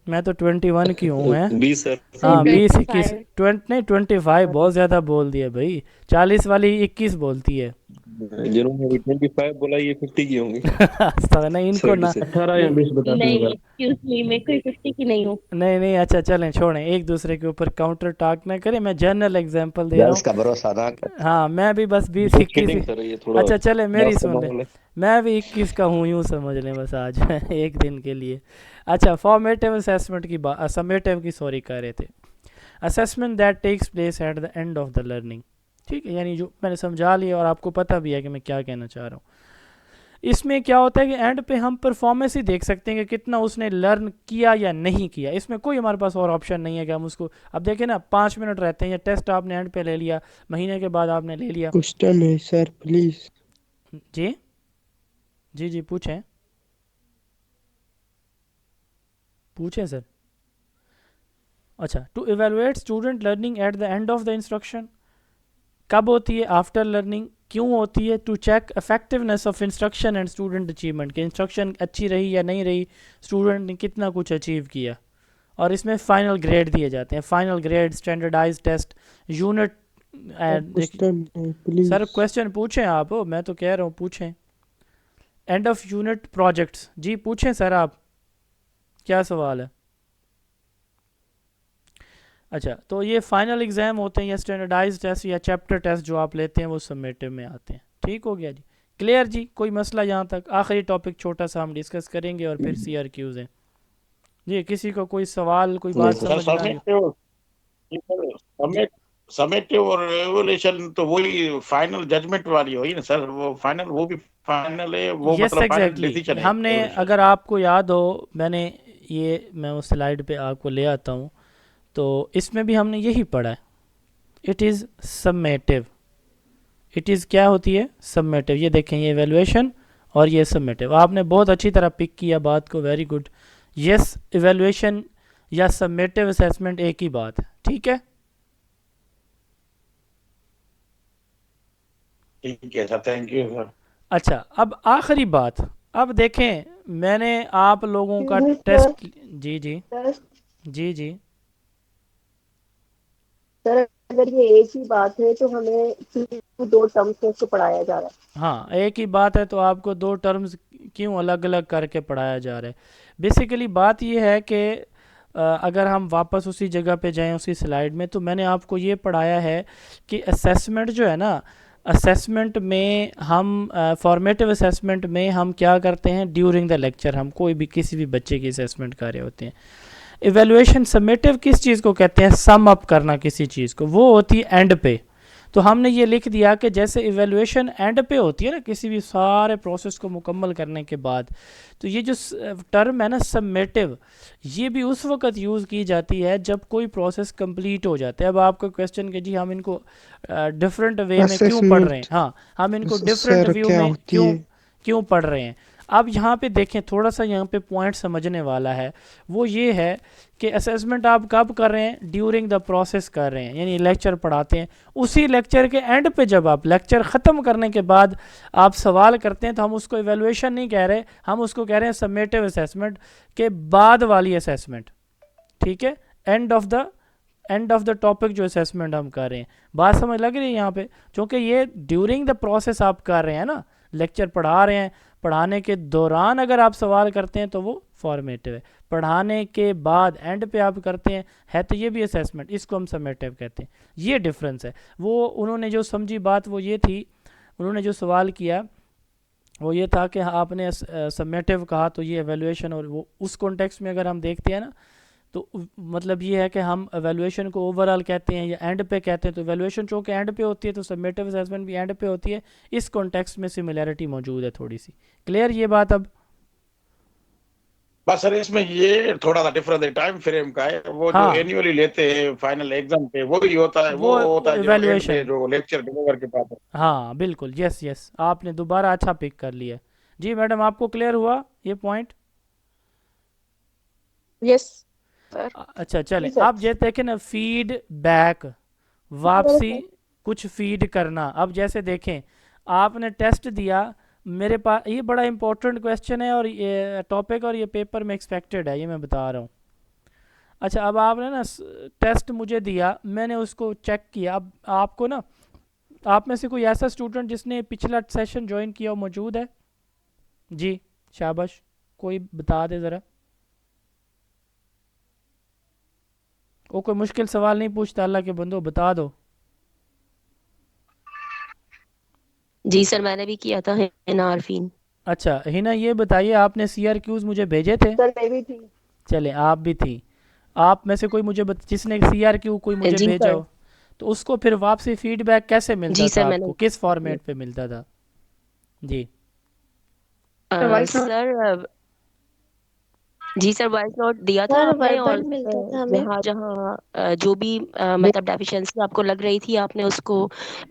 मैं तो 21 की हूँ हैं। 20 सर। सर हाँ, 20 21, 25। 20 नहीं 25 बहुत ज़्यादा बोल दिया भाई। 40 वाली 21 बोलती है। जिन्होंने अभी 25 बोला ये 50 की होंगी। नहीं, इनको सर ना से 18 या ये 20 बताते नहीं, होगा। एक्सक्यूज मी, मैं कोई 50 की नहीं हूँ। नहीं नहीं, अच्छा चलें, छोड़ें, एक दूसरे के ऊपर काउंटर टाक ना करें। मैं जनरल एग्जांपल दे रहा गर्ल्स हूँ। का भरोसा ना कर। हाँ, मैं भी बस 20 वो 21 किडिंग सर, ये थोड़ा अच्छा चले, मेरी मस्त सुन ले, माहौल है। मैं भी 21 का हूँ, यूँ समझ लें बस आज एक दिन के लिए। अच्छा, फॉर्मेटिव असेसमेंट की बात, समेटिव की सॉरी कर रहे थे। Assessment that takes place at the end of the learning, ठीक है, यानी जो मैंने समझा लिया और आपको पता भी है कि मैं क्या कहना चाह रहा हूँ। इसमें क्या होता है कि एंड पे हम परफॉर्मेंस ही देख सकते हैं कि कितना उसने लर्न किया या नहीं किया। इसमें कोई हमारे पास और ऑप्शन नहीं है कि हम उसको, अब देखें ना, 5 मिनट रहते हैं, या टेस्ट आपने एंड पे ले लिया, महीने के बाद आपने ले लिया। क्वेश्चन है सर प्लीज। जी जी जी, पूछें पूछें सर। अच्छा, to evaluate student learning at the end of the instruction कब होती है? After learning. क्यों होती है? To check effectiveness of instruction and student achievement, कि इंस्ट्रक्शन अच्छी रही या नहीं रही, स्टूडेंट ने कितना कुछ अचीव किया। और इसमें फाइनल ग्रेड दिए जाते हैं, final grade, standardize test, unit. Question है प्लीज। सर क्वेश्चन पूछें आप, मैं तो कह रहा हूँ पूछें। एंड ऑफ यूनिट प्रोजेक्ट्स, जी पूछें सर आप, क्या सवाल है? अच्छा, तो ये फाइनल एग्जाम होते हैं, या स्टैंडर्डाइज टेस्ट या चैप्टर टेस्ट जो आप लेते हैं वो समेटिव में आते हैं। ठीक हो गया जी, क्लियर जी, कोई मसला यहाँ तक? आखिरी टॉपिक छोटा सा हम डिस्कस करेंगे और फिर CRQs हैं जी। किसी को कोई सवाल, कोई बात सर समझ ना आई? जी समेटिव और एवोल्यूशन तो वही फाइनल जजमेंट वाली हुई ना सर। वो फाइनल, वो भी फाइनल है, वो यस मतलब फाइनल एग्जैक्टली, डिसीजन है हमने, एवोल्यूशन। अगर आपको याद हो, मैं उस स्लाइड पे आपको ले आता हूँ, तो इसमें भी हमने यही पढ़ा है। It is summative, it is क्या होती है? समेटिव। ये देखें, ये इवेलुएशन और ये समेटिव। आपने बहुत अच्छी तरह पिक किया बात को, वेरी गुड। यस, इवेलुएशन या समेटिव असेसमेंट एक ही बात है, ठीक है। ठीक है सर, थैंक यू सर। अच्छा, अब आखिरी बात, अब देखें, मैंने आप लोगों का सर, टेस्ट, जी जी सर, जी जी, सर, अगर ये एक ही बात है तो हमें क्यों 2 टर्म्स में इसको पढ़ाया जा रहा है? हाँ, एक ही बात है तो आपको 2 टर्म्स क्यों अलग अलग करके पढ़ाया जा रहा है? बेसिकली बात यह है कि अगर हम वापस उसी जगह पे जाएं, उसी स्लाइड में, तो मैंने आपको ये पढ़ाया है कि असेसमेंट जो है ना, असेसमेंट में हम, फॉर्मेटिव असेसमेंट में हम क्या करते हैं? ड्यूरिंग द लेक्चर हम कोई भी किसी भी बच्चे की असेसमेंट कर रहे होते हैं। इवेलुएशन समेटिव किस चीज़ को कहते हैं? सम अप करना किसी चीज़ को, वो होती है एंड पे। तो हमने ये लिख दिया कि जैसे इवेलुएशन एंड पे होती है ना, किसी भी सारे प्रोसेस को मुकम्मल करने के बाद, तो ये जो टर्म है ना समेटिव, ये भी उस वक्त यूज़ की जाती है जब कोई प्रोसेस कंप्लीट हो जाता है। अब आपका क्वेश्चन कि जी हम इनको डिफरेंट वे में क्यों पढ़ रहे हैं? हाँ, हम इनको डिफरेंट सर व्यू क्या में होती क्यों है? क्यों पढ़ रहे हैं? अब यहाँ पे देखें, थोड़ा सा यहाँ पे पॉइंट समझने वाला है, वो ये है कि असेसमेंट आप कब कर रहे हैं? ड्यूरिंग द प्रोसेस कर रहे हैं, यानी लेक्चर पढ़ाते हैं, उसी लेक्चर के एंड पे जब आप लेक्चर ख़त्म करने के बाद आप सवाल करते हैं, तो हम उसको इवेलुएशन नहीं कह रहे, हम उसको कह रहे हैं समेटिव असेसमेंट के बाद वाली असेसमेंट। ठीक है, एंड ऑफ द टॉपिक जो असेसमेंट हम कर रहे हैं। बात समझ लग रही है यहाँ पे? क्योंकि ये ड्यूरिंग द प्रोसेस आप कर रहे हैं ना, लेक्चर पढ़ा रहे हैं, पढ़ाने के दौरान अगर आप सवाल करते हैं तो वो फॉर्मेटिव है, पढ़ाने के बाद एंड पे आप करते हैं है तो ये भी असेसमेंट, इसको हम समेटिव कहते हैं। ये डिफरेंस है। वो उन्होंने जो समझी बात वो ये थी, उन्होंने जो सवाल किया वो ये था कि आपने समेटिव कहा तो ये एवेलुएशन, और वो उस कॉन्टेक्स्ट में अगर हम देखते हैं ना, तो मतलब ये है कि हम एवेलुएशन को ओवरऑल कहते हैं या एंड पे कहते हैं। तो एवेलुएशन चूँकि एंड पे होती है तो समेटिव असेसमेंट भी एंड पे होती है। इस कॉन्टेक्स्ट में सिमिलैरिटी मौजूद है थोड़ी सी। क्लियर ये बात? अब बस सर इसमें ये थोड़ा सा डिफरेंस है, टाइम फ्रेम का है। वो जो हाँ एनुअली लेते हैं फाइनल एग्जाम पे वो ही होता है, वो वो होता है जो एंड पे इवेल्युएशन, जो लेक्चर डिलीवर के पास है। हाँ बिल्कुल, यस यस, आपने दोबारा अच्छा पिक कर लिया। जी मैडम, आपको क्लियर हुआ ये पॉइंट? Yes sir. अच्छा चलें, जी सर। अब ये देखें ना, फीडबैक, वापसी, कुछ फीड करना। अब जैसे देखें, आपने टेस्ट दिया, मेरे पास ये बड़ा इंपॉर्टेंट क्वेश्चन है और ये टॉपिक और ये पेपर में एक्सपेक्टेड है, ये मैं बता रहा हूँ। अच्छा, अब आपने ना टेस्ट मुझे दिया, मैंने उसको चेक किया। अब आपको ना, आप में से कोई ऐसा स्टूडेंट जिसने पिछला सेशन ज्वाइन किया हो मौजूद है? जी शाबाश, कोई बता दे ज़रा। वो कोई मुश्किल सवाल नहीं पूछता, अल्लाह के बंदो बता दो। जी सर, मैंने भी किया था हिना आरफीन। अच्छा हिना, ये बताइए, आपने CRQs मुझे भेजे थे? सर मैं भी थी। चले, आप भी थी। आप में से कोई मुझे जिसने CRQ कोई मुझे जी भेजा सर। हो, तो उसको फिर वापसी फीडबैक कैसे मिलता जी था सर, आपको, मैंने किस फॉर्मेट पे मिलता था? जी सर, जी सर, वॉइस नोट दिया था सर आपने, और वर्बल मिलता था हमें। जहाँ जहाँ जो भी मतलब डेफिशिएंसी आपको लग रही थी, आपने उसको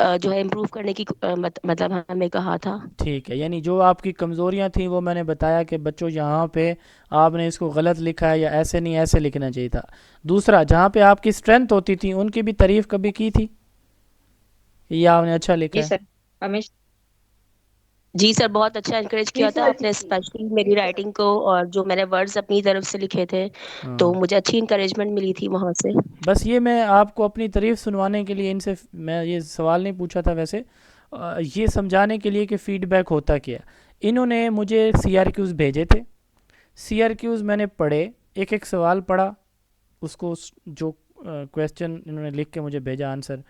जो है इम्प्रूव करने की मतलब हमें कहा था। ठीक है, यानी जो आपकी कमज़ोरियाँ थी वो मैंने बताया कि बच्चों यहाँ पे आपने इसको गलत लिखा है, या ऐसे नहीं ऐसे लिखना चाहिए था। दूसरा, जहाँ पे आपकी स्ट्रेंथ होती थी उनकी भी तारीफ़ कभी की थी, या आपने अच्छा लिखा जी है? सर, हमेशा। जी सर, बहुत अच्छा इनकरेज जी किया था सर। आपने, स्पेशली जी मेरी सर। राइटिंग को, और जो मैंने वर्ड्स अपनी तरफ से लिखे थे, तो हाँ, मुझे अच्छी इंकरेजमेंट मिली थी वहाँ से। बस ये मैं आपको अपनी तारीफ़ सुनवाने के लिए इनसे मैं ये सवाल नहीं पूछा था वैसे, ये समझाने के लिए कि फ़ीडबैक होता क्या है। इन्होंने मुझे CRQs भेजे थे, CRQs मैंने पढ़े, एक एक सवाल पढ़ा, उसको जो क्वेश्चन इन्होंने लिख के मुझे भेजा आंसर,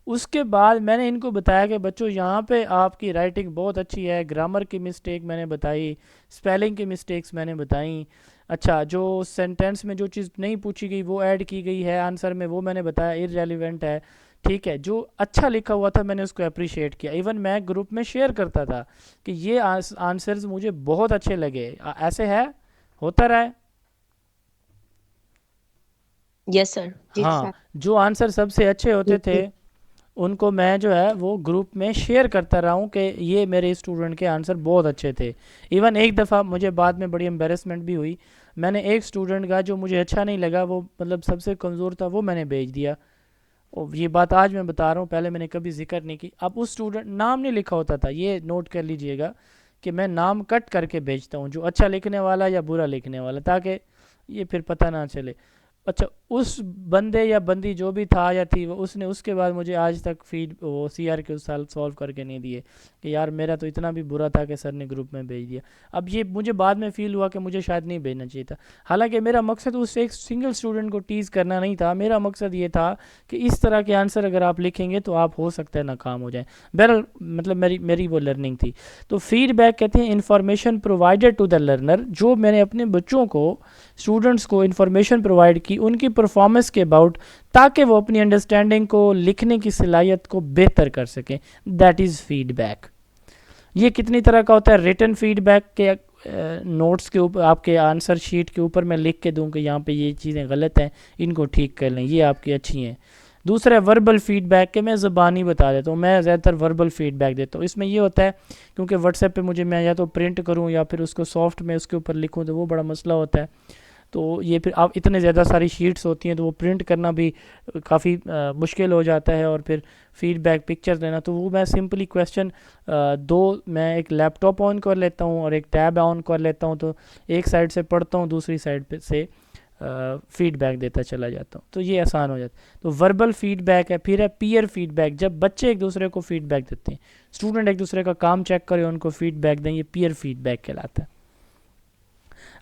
उसके बाद मैंने इनको बताया कि बच्चों यहाँ पे आपकी राइटिंग बहुत अच्छी है, ग्रामर की मिस्टेक मैंने बताई, स्पेलिंग की मिस्टेक्स मैंने बताई। अच्छा, जो सेंटेंस में जो चीज़ नहीं पूछी गई वो ऐड की गई है आंसर में, वो मैंने बताया इररेलेवेंट है। ठीक है, जो अच्छा लिखा हुआ था मैंने उसको अप्रिशिएट किया, इवन मैं ग्रुप में शेयर करता था कि ये आंसर्स मुझे बहुत अच्छे लगे। ऐसे है, होता रहा है। Yes sir. जी हाँ, सर। जो आंसर सबसे अच्छे होते थे उनको मैं जो है वो ग्रुप में शेयर करता रहा हूँ कि ये मेरे स्टूडेंट के आंसर बहुत अच्छे थे। इवन एक दफ़ा मुझे बाद में बड़ी एम्बेरसमेंट भी हुई, मैंने एक स्टूडेंट का जो मुझे अच्छा नहीं लगा, वो मतलब सबसे कमज़ोर था, वो मैंने भेज दिया। और ये बात आज मैं बता रहा हूँ, पहले मैंने कभी जिक्र नहीं की। अब उस स्टूडेंट, नाम नहीं लिखा होता था, ये नोट कर लीजिएगा कि मैं नाम कट करके भेजता हूँ, जो अच्छा लिखने वाला या बुरा लिखने वाला, ताकि ये फिर पता ना चले। अच्छा, उस बंदे या बंदी जो भी था या थी, वो उसने उसके बाद मुझे आज तक वो CRQ सॉल्व करके नहीं दिए कि यार मेरा तो इतना भी बुरा था कि सर ने ग्रुप में भेज दिया। अब ये मुझे बाद में फ़ील हुआ कि मुझे शायद नहीं भेजना चाहिए था। हालांकि मेरा मकसद उस एक सिंगल स्टूडेंट को टीज़ करना नहीं था, मेरा मकसद ये था कि इस तरह के आंसर अगर आप लिखेंगे तो आप हो सकता है नाकाम हो जाए। बहरहाल मतलब मेरी मेरी वो लर्निंग थी। तो फीडबैक कहते हैं information provided to the learner, जो मैंने अपने बच्चों को, स्टूडेंट्स को इंफॉर्मेशन प्रोवाइड की उनकी परफॉर्मेंस के अबाउट, ताकि वो अपनी अंडरस्टैंडिंग को, लिखने की सलाहियत को बेहतर कर सकें। That is feedback. ये कितनी तरह का होता है? रिटन फीडबैक के नोट्स के ऊपर, आपके आंसर शीट के ऊपर मैं लिख के दूं कि यहाँ पे ये चीज़ें गलत हैं, इनको ठीक कर लें, ये आपकी अच्छी हैं। दूसरा है वर्बल फीडबैक के, मैं ज़बानी बता देता हूँ, मैं ज़्यादातर वर्बल फीडबैक देता हूँ। इसमें ये होता है क्योंकि व्हाट्सएप पे मुझे, मैं या तो प्रिंट करूँ या फिर उसको सॉफ्ट में उसके ऊपर लिखूँ, तो वो बड़ा मसला होता है। तो ये फिर आप इतने ज़्यादा सारी शीट्स होती हैं तो वो प्रिंट करना भी काफ़ी मुश्किल हो जाता है, और फिर फीडबैक पिक्चर देना। तो वो मैं सिंपली क्वेश्चन दो, मैं एक लैपटॉप ऑन कर लेता हूँ और एक टैब ऑन कर लेता हूँ, तो एक साइड से पढ़ता हूँ, दूसरी साइड पे से फीडबैक देता चला जाता हूँ, तो ये आसान हो जाता है। तो वर्बल फीडबैक है। फिर है पीयर फीडबैक, जब बच्चे एक दूसरे को फीडबैक देते हैं, स्टूडेंट एक दूसरे का काम चेक करें, उनको फीडबैक दें, ये पीयर फीडबैक कहलाता है।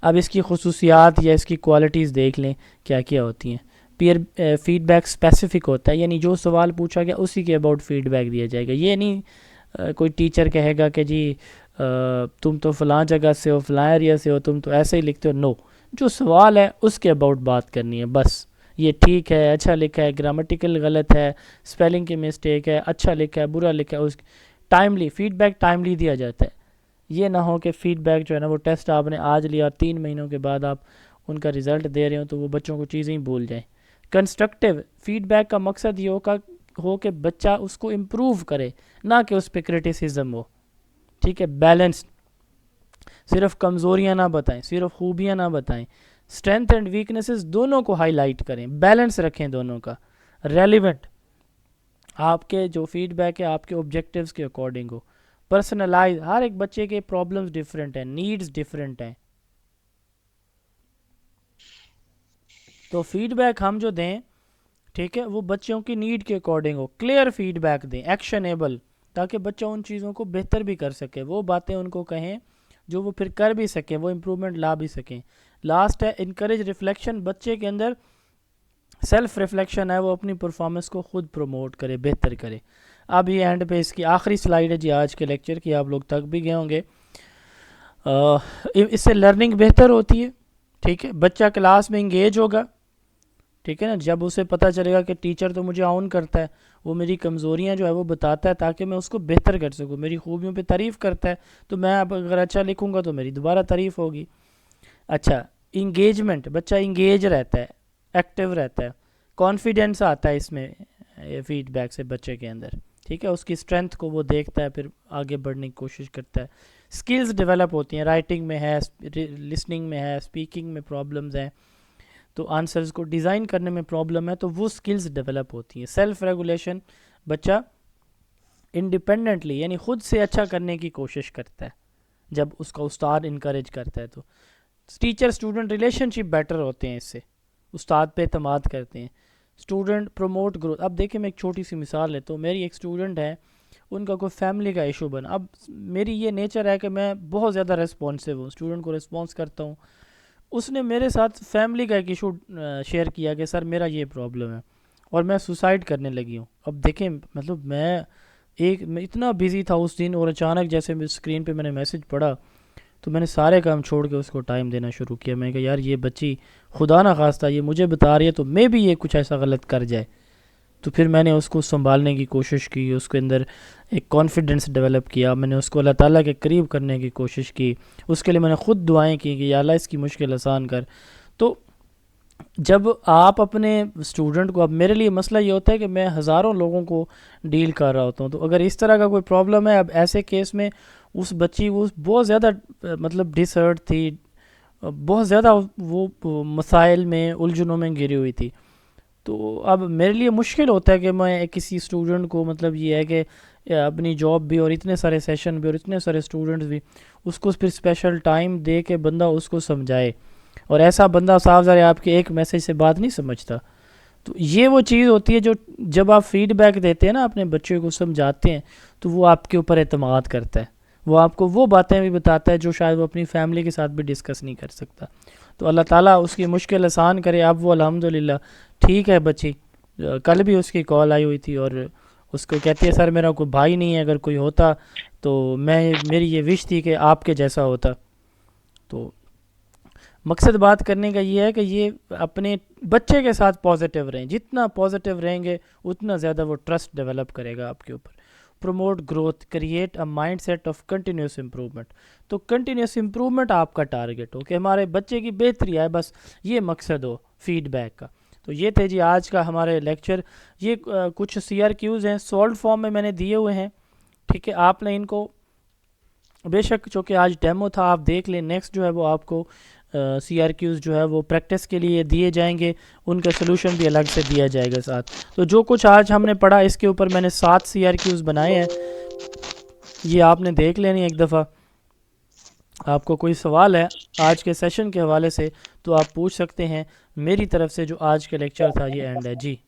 अब इसकी खसूसियात या इसकी क्वालिटीज़ देख लें क्या क्या होती हैं। पीयर फीडबैक स्पेसिफिक होता है, यानी जो सवाल पूछा गया उसी के अबाउट फीडबैक दिया जाएगा। ये नहीं कोई टीचर कहेगा कि जी तुम तो फ़लाँ जगह से हो, फ़लाँ एरिया से हो, तुम तो ऐसे ही लिखते हो। नो, जो सवाल है उसके अबाउट बात करनी है बस। ये ठीक है, अच्छा लिखा है, ग्रामेटिकल गलत है, स्पेलिंग की मिस्टेक है, अच्छा लिखा है, बुरा लिखा है, उस टाइमली फीडबैक टाइमली दिया जाता है। ये ना हो कि फ़ीडबैक जो है ना वो टेस्ट आपने आज लिया और 3 महीनों के बाद आप उनका रिज़ल्ट दे रहे हो तो वो बच्चों को चीज़ें ही भूल जाएं। कंस्ट्रक्टिव फ़ीडबैक का मकसद ये हो कि बच्चा उसको इम्प्रूव करे, ना कि उस पर क्रिटिसिज्म हो। ठीक है, बैलेंस्ड, सिर्फ कमज़ोरियाँ ना बताएं, सिर्फ खूबियाँ ना बताएं, स्ट्रेंथ एंड वीकनेसेस दोनों को हाईलाइट करें, बैलेंस रखें दोनों का, रेलिवेंट, आपके जो फीडबैक है आपके ऑब्जेक्टिव्स के अकॉर्डिंग हो, पर्सनलाइज, हर एक बच्चे के प्रॉब्लम्स डिफरेंट हैं, नीड्स डिफरेंट हैं। तो फीडबैक हम जो दें, ठीक है, वो बच्चों की नीड के अकॉर्डिंग हो, क्लियर फीडबैक दें, एक्शनेबल, ताकि बच्चा उन चीज़ों को बेहतर भी कर सके, वो बातें उनको कहें जो वो फिर कर भी सकें, वो इम्प्रूवमेंट ला भी सकें। लास्ट है इनकरेज रिफ्लेक्शन, बच्चे के अंदर सेल्फ रिफ्लेक्शन है, वो अपनी परफॉर्मेंस को खुद प्रमोट करे, बेहतर करे। अब ये एंड पे इसकी आखिरी स्लाइड है जी आज के लेक्चर की, आप लोग थक भी गए होंगे। इससे लर्निंग बेहतर होती है। ठीक है, बच्चा क्लास में इंगेज होगा। ठीक है ना, जब उसे पता चलेगा कि टीचर तो मुझे ऑन करता है, वो मेरी कमज़ोरियाँ जो है वो बताता है ताकि मैं उसको बेहतर कर सकूँ, मेरी खूबियों पे तारीफ़ करता है तो मैं अब अगर अच्छा लिखूँगा तो मेरी दोबारा तारीफ़ होगी। अच्छा, इंगेजमेंट, बच्चा इंगेज रहता है, एक्टिव रहता है, कॉन्फिडेंस आता है इसमें फीडबैक से बच्चे के अंदर। ठीक है, उसकी स्ट्रेंथ को वो देखता है, फिर आगे बढ़ने की कोशिश करता है। स्किल्स डेवलप होती हैं, राइटिंग में है, लिसनिंग में है, स्पीकिंग में प्रॉब्लम्स हैं, तो आंसर्स को डिज़ाइन करने में प्रॉब्लम है, तो वो स्किल्स डेवलप होती हैं। सेल्फ रेगुलेशन, बच्चा इंडिपेंडेंटली यानी ख़ुद से अच्छा करने की कोशिश करता है जब उसका उस्ताद इनकरेज करता है। तो टीचर स्टूडेंट रिलेशनशिप बेटर होते हैं, इससे उस्ताद पे एतमाद करते हैं। Student promote growth. अब देखिए, मैं एक छोटी सी मिसाल लेता हूँ। मेरी एक स्टूडेंट है, उनका कोई फैमिली का इशू बना। अब मेरी ये नेचर है कि मैं बहुत ज़्यादा रिस्पॉन्सिव हूँ, स्टूडेंट को रिस्पॉन्स करता हूँ। उसने मेरे साथ फैमिली का एक इशू शेयर किया कि सर मेरा ये प्रॉब्लम है और मैं सुसाइड करने लगी हूँ। अब देखें, मतलब मैं इतना बिज़ी था उस दिन, और अचानक जैसे स्क्रीन पे मैंने मैसेज पढ़ा तो मैंने सारे काम छोड़ के उसको टाइम देना शुरू किया। मैं कहा यार ये बच्ची खुदा ना खास्ता ये मुझे बता रही है तो मैं भी ये कुछ ऐसा गलत कर जाए। तो फिर मैंने उसको संभालने की कोशिश की, उसके अंदर एक कॉन्फिडेंस डेवलप किया, मैंने उसको अल्लाह ताला के करीब करने की कोशिश की। उसके लिए मैंने ख़ुद दुआएं की कि या अल्लाह इसकी मुश्किल आसान कर। तो जब आप अपने स्टूडेंट को, अब मेरे लिए मसला ये होता है कि मैं हज़ारों लोगों को डील कर रहा होता हूँ, तो अगर इस तरह का कोई प्रॉब्लम है, अब ऐसे केस में उस बच्ची वो बहुत ज़्यादा मतलब डिसहर्ट थी, बहुत ज़्यादा वो मसाइल में उलझनों में घिरी हुई थी। तो अब मेरे लिए मुश्किल होता है कि मैं किसी स्टूडेंट को, मतलब ये है कि अपनी जॉब भी और इतने सारे सेशन भी और इतने सारे स्टूडेंट्स भी, उसको फिर स्पेशल टाइम दे के बंदा उसको समझाए, और ऐसा बंदा साफ ज़ाहिर आपके एक मैसेज से बात नहीं समझता। तो ये वो चीज़ होती है जो जब आप फीडबैक देते हैं ना, अपने बच्चे को समझाते हैं, तो वो आपके ऊपर एतमाद करता है, वो आपको वो बातें भी बताता है जो शायद वो अपनी फैमिली के साथ भी डिस्कस नहीं कर सकता। तो अल्लाह ताला उसकी मुश्किल आसान करे। अब वो अल्हम्दुलिल्लाह ठीक है बच्ची। कल भी उसकी कॉल आई हुई थी और उसको कहती है सर मेरा कोई भाई नहीं है, अगर कोई होता तो मेरी ये विश थी कि आपके जैसा होता। तो मकसद बात करने का ये है कि ये अपने बच्चे के साथ पॉजिटिव रहें, जितना पॉजिटिव रहेंगे उतना ज़्यादा वो ट्रस्ट डेवलप करेगा आपके ऊपर। Promote growth, create a mind set of continuous improvement. तो कंटिन्यूस इम्प्रूवमेंट आपका टारगेट हो कि हमारे बच्चे की बेहतरी आए, बस ये मकसद हो फीडबैक का। तो ये थे जी आज का हमारे लेक्चर। ये कुछ CRQs हैं, सॉल्व फॉर्म में मैंने दिए हुए हैं। ठीक है, आपने इनको बेशक, चूँकि आज डेमो था, आप देख लें। नेक्स्ट जो है वो आपको CRQs जो है वो प्रैक्टिस के लिए दिए जाएंगे, उनका सोल्यूशन भी अलग से दिया जाएगा साथ। तो जो कुछ आज हमने पढ़ा इसके ऊपर मैंने 7 CRQs बनाए हैं, ये आपने देख लेनी एक दफ़ा। आपको कोई सवाल है आज के सेशन के हवाले से तो आप पूछ सकते हैं। मेरी तरफ से जो आज का लेक्चर था ये एंड है जी।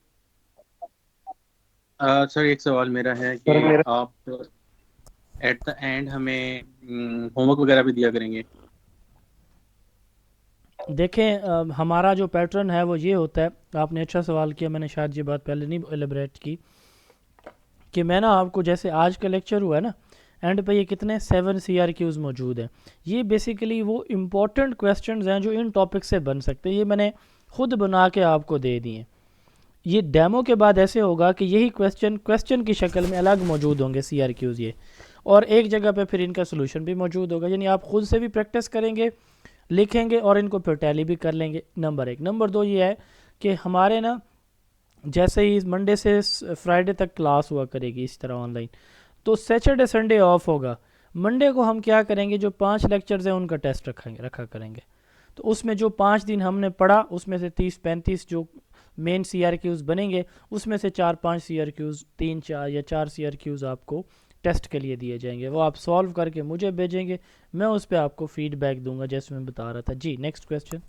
सर एक सवाल मेरा है कि आप एट द एंड हमें होमवर्क वगैरह भी दिया करेंगे? देखें, हमारा जो पैटर्न है वो ये होता है। आपने अच्छा सवाल किया, मैंने शायद ये बात पहले नहीं एलिब्रेट की कि मैं ना आपको, जैसे आज का लेक्चर हुआ है ना, एंड पे ये कितने 7 CRQs मौजूद हैं। ये बेसिकली वो इम्पोर्टेंट क्वेश्चंस हैं जो इन टॉपिक से बन सकते हैं। ये मैंने खुद बना के आपको दे दिए। ये डेमो के बाद ऐसे होगा कि यही क्वेश्चन की शक्ल में अलग मौजूद होंगे CRQs ये, और एक जगह पे फिर इनका सोल्यूशन भी मौजूद होगा। यानी आप ख़ुद से भी प्रैक्टिस करेंगे, लिखेंगे और इनको फिर टैली भी कर लेंगे। नंबर 1। नंबर 2 ये है कि हमारे ना जैसे ही मंडे से फ्राइडे तक क्लास हुआ करेगी इस तरह ऑनलाइन, तो सैटरडे संडे ऑफ होगा। मंडे को हम क्या करेंगे, जो 5 लेक्चर्स हैं उनका टेस्ट रखा करेंगे। तो उसमें जो 5 दिन हमने पढ़ा उसमें से 30-35 जो मेन CRQs बनेंगे, उसमें से 4-5 CRQs, 3-4 या 4 CRQs आपको टेस्ट के लिए दिए जाएंगे। वो आप सॉल्व करके मुझे भेजेंगे, मैं उस पर आपको फीडबैक दूंगा जैसे मैं बता रहा था। जी नेक्स्ट क्वेश्चन।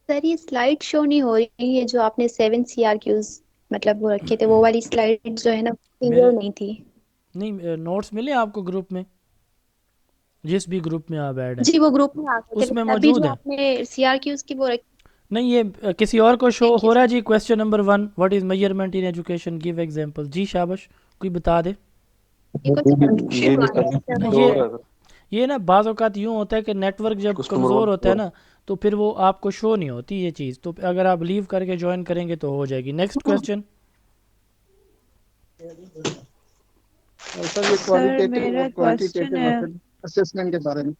सर ये स्लाइड शो नहीं हो रही है, जो आपने 7 CRQs मतलब वो रखे थे, वो वाली स्लाइड जो है ना क्लियर नहीं थी। नहीं, नोट्स मिले आपको ग्रुप में, जिस भी ग्रुप में आप ऐड हैं जी वो ग्रुप में आ गए थे, उसमें लेकिन अभी मौजूद जो है। आपने CRQs की वो रखी। नहीं, ये किसी और को शो Thank you, हो रहा है जी। Question number 1, what is measurement in education, give example. जी शाबाश, कोई बता दे। ये कुछ confusion आ रहा है। नहीं, ये ना बाज़ औक़ात यूँ होता है कि नेटवर्क जब कमज़ोर होता है ना तो फिर वो आपको शो नहीं होती ये चीज़। तो अगर आप लीव करके ज्वाइन करेंगे तो हो जाएगी। Next question. सर ये क्वालिटेटिव और क्वांटिटेटिव असेसमेंट के बारे में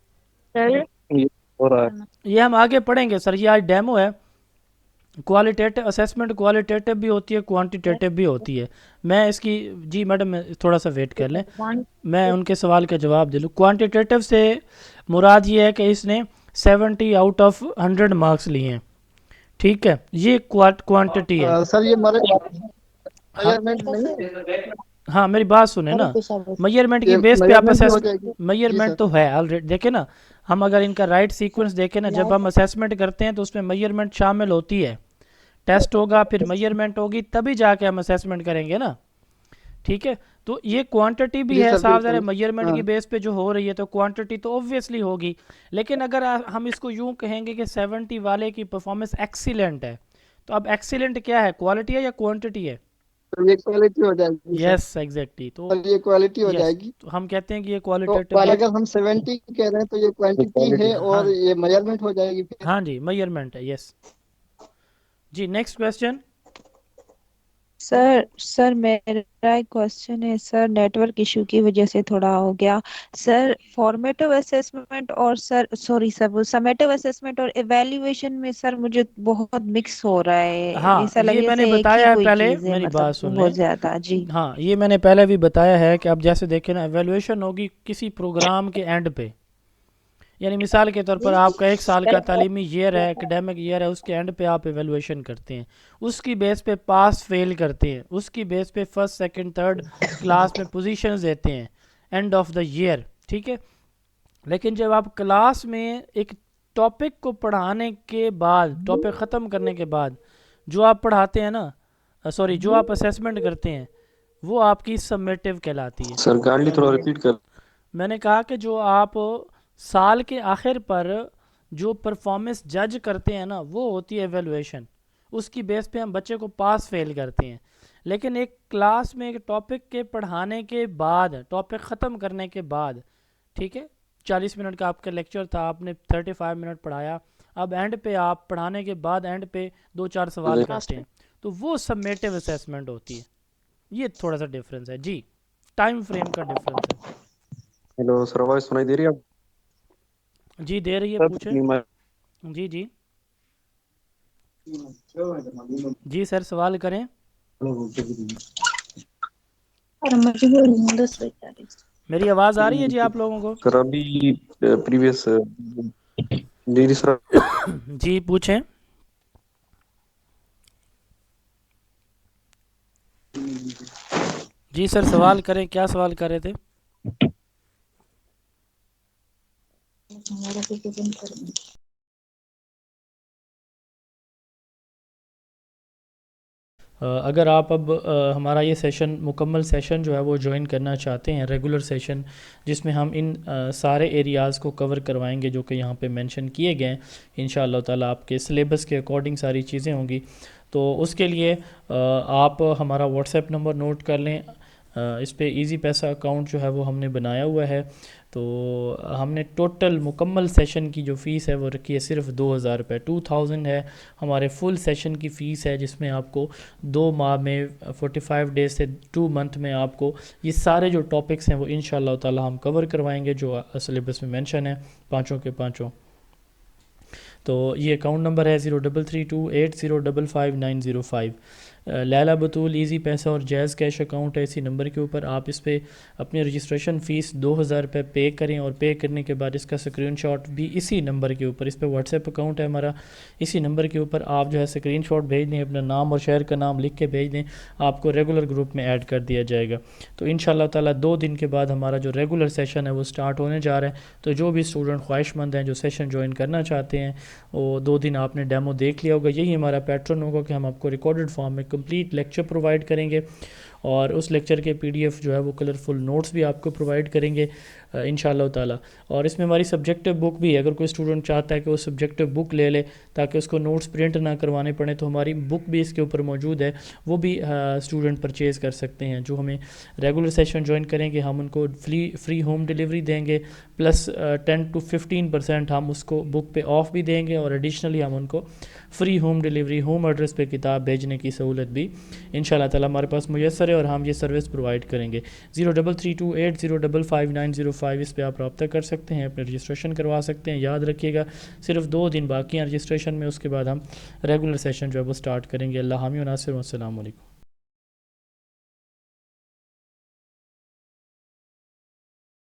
ये हो रहा है। ये हम आगे पढ़ेंगे सर, ये आज डेमो है। क्वालिटेटिव असेसमेंट क्वालिटेटिव भी होती है, क्वांटिटेटिव भी होती है। मैं इसकी, जी मैडम थोड़ा सा वेट कर लें, मैं उनके सवाल का जवाब दे लूँ। क्वांटिटेटिव से मुराद ये है कि इसने 70 आउट ऑफ 100 मार्क्स लिए हैं, ठीक है। ये क्वांटिटी है सर। ये मेजरमेंट नहीं। हाँ मेरी बात सुने ना, मेजरमेंट की बेस पे आप measurement मेजरमेंट तो है ऑलरेडी। देखे ना, हम अगर इनका राइट सीक्वेंस देखें ना, जब हम असेसमेंट करते हैं तो उसमें मेजरमेंट शामिल होती है। टेस्ट होगा, फिर मेजरमेंट होगी, तभी जाके हम असेसमेंट करेंगे ना, ठीक है। तो ये क्वांटिटी भी है साफ ज़ाहिर, मेजरमेंट की बेस पे जो हो रही है तो क्वांटिटी तो ऑब्वियसली होगी। लेकिन अगर हम इसको यूँ कहेंगे कि 70 वाले की परफॉर्मेंस एक्सीलेंट है, तो अब एक्सीलेंट क्या है, क्वालिटी है या क्वांटिटी है? तो ये क्वालिटी हो जाएगी। Yes exactly. तो ये क्वालिटी हो जाएगी। तो हम कहते हैं कि ये तो क्वालिटेटिव है। अगर हम 70 कह रहे हैं तो ये क्वांटिटी है और ये मेजरमेंट हो जाएगी फिर। हाँ जी मेजरमेंट है, यस जी। Next question. सर मेरा एक क्वेश्चन है सर, नेटवर्क इशू की वजह से थोड़ा हो गया सर। फॉर्मेटिव असेसमेंट और सर वो समेटिव असेसमेंट और इवैल्यूएशन में सर मुझे बहुत मिक्स हो रहा है। हाँ ऐसा लग ये रहा मैंने है बताया है पहले, मेरी मतलब बात सुन बहुत लें। ज्यादा। जी हाँ ये मैंने पहले भी बताया है कि अब जैसे देखें ना, एवेल्यूएशन होगी किसी प्रोग्राम के एंड पे। यानी मिसाल के तौर पर आपका 1 साल का तालीमी ईयर है, एकेडमिक ईयर है, उसके एंड पे आप एवेल्यूएशन करते हैं, उसकी बेस पे पास फेल करते हैं, उसकी बेस पे फर्स्ट सेकंड थर्ड क्लास में पोजीशंस देते हैं एंड ऑफ द ईयर, ठीक है। लेकिन जब आप क्लास में एक टॉपिक को पढ़ाने के बाद, टॉपिक ख़त्म करने के बाद जो आप पढ़ाते हैं ना, सॉरी जो आप असेसमेंट करते हैं, वो आपकी सबमिटिव कहलाती है। सर गार्डली थोड़ा रिपीट कर। मैंने कहा कि जो आप साल के आखिर पर जो परफॉर्मेंस जज करते हैं ना, वो होती है एवेल्यूएशन। उसकी बेस पे हम बच्चे को पास फेल करते हैं। लेकिन एक क्लास में एक टॉपिक के पढ़ाने के बाद, टॉपिक ख़त्म करने के बाद, ठीक है, 40 मिनट का आपका लेक्चर था, आपने 35 मिनट पढ़ाया, अब एंड पे आप पढ़ाने के बाद एंड पे 2-4 सवाल करते हैं, तो वो सबमिटिव असेसमेंट होती है। ये थोड़ा सा डिफरेंस है जी, टाइम फ्रेम का डिफरेंस है। हेलो सर, आवाज सुनाई दे रही है आप? जी दे रही है, पूछे। जी जी जी सर सवाल करें। मेरी आवाज़ आ रही है जी आप लोगों को? सर अभी प्रीवियस जी सर जी पूछें। जी सर सवाल करें, क्या सवाल कर रहे थे? अगर आप अब हमारा ये सेशन, मुकम्मल सेशन जो है वो ज्वाइन करना चाहते हैं, रेगुलर सेशन जिसमें हम इन सारे एरियाज़ को कवर करवाएंगे जो कि यहाँ पे मेंशन किए गए हैं, इंशाअल्लाह ताला आपके सिलेबस के अकॉर्डिंग सारी चीज़ें होंगी। तो उसके लिए आप हमारा व्हाट्सएप नंबर नोट कर लें, इस पे इजी पैसा अकाउंट जो है वो हमने बनाया हुआ है। तो हमने टोटल मुकम्मल सेशन की जो फ़ीस है वो रखी है सिर्फ 2000 रुपये, 2000 है हमारे फुल सेशन की फ़ीस है, जिसमें आपको 2 माह में 45 डेज से 2 मंथ में आपको ये सारे जो टॉपिक्स हैं वो इंशाअल्लाह ताला हम कवर करवाएंगे जो सिलेबस में मेंशन है पाँचों के पाँचों। तो ये अकाउंट नंबर है 033280555905। लैला बतूल इजी पैसा और जैज़ कैश अकाउंट है इसी नंबर के ऊपर। आप इस पे अपनी रजिस्ट्रेशन फ़ीस 2000 रुपये पे करें और पे करने के बाद इसका स्क्रीनशॉट भी इसी नंबर के ऊपर, इस पे व्हाट्सएप अकाउंट है हमारा, इसी नंबर के ऊपर आप जो है स्क्रीनशॉट भेज दें, अपना नाम और शहर का नाम लिख के भेज दें, आपको रेगुलर ग्रुप में ऐड कर दिया जाएगा। तो इंशाअल्लाह ताला 2 दिन के बाद हमारा जो रेगुलर सेशन है वो स्टार्ट होने जा रहा है। तो जो भी स्टूडेंट ख्वाहिशमंद हैं जो सेशन ज्वाइन करना चाहते हैं वो 2 दिन आपने डेमो देख लिया होगा। यही हमारा पैटर्न होगा कि हम आपको रिकॉर्डेड फॉर्म में कंप्लीट लेक्चर प्रोवाइड करेंगे और उस लेक्चर के पीडीएफ जो है वो कलरफुल नोट्स भी आपको प्रोवाइड करेंगे इंशाअल्लाह ताला। और इसमें हमारी सब्जेक्टिव बुक भी है, अगर कोई स्टूडेंट चाहता है कि वो सब्जेक्टिव बुक ले ले ताकि उसको नोट्स प्रिंट ना करवाने पड़े, तो हमारी बुक भी इसके ऊपर मौजूद है, वो भी स्टूडेंट परचेज़ कर सकते हैं। जो हमें रेगुलर सेशन ज्वाइन करेंगे हम उनको फ्री होम डिलीवरी देंगे, प्लस 10 to 15% हम उसको बुक पे ऑफ भी देंगे और एडिशनली हम उनको free home delivery home address पे किताब भेजने की सहूलत भी इंशाअल्लाह ताला हमारे पास मुयस्सर है और हम ये सर्विस प्रोवाइड करेंगे। 0332805590 इस पे आप रब्ता कर सकते हैं, अपने रजिस्ट्रेशन करवा सकते हैं। याद रखिएगा सिर्फ 2 दिन बाकी हैं रजिस्ट्रेशन में, उसके बाद हम रेगुलर सेशन जो है वो स्टार्ट करेंगे। अल्लाह हामी व नासिर, अस्सलाम वालेकुम।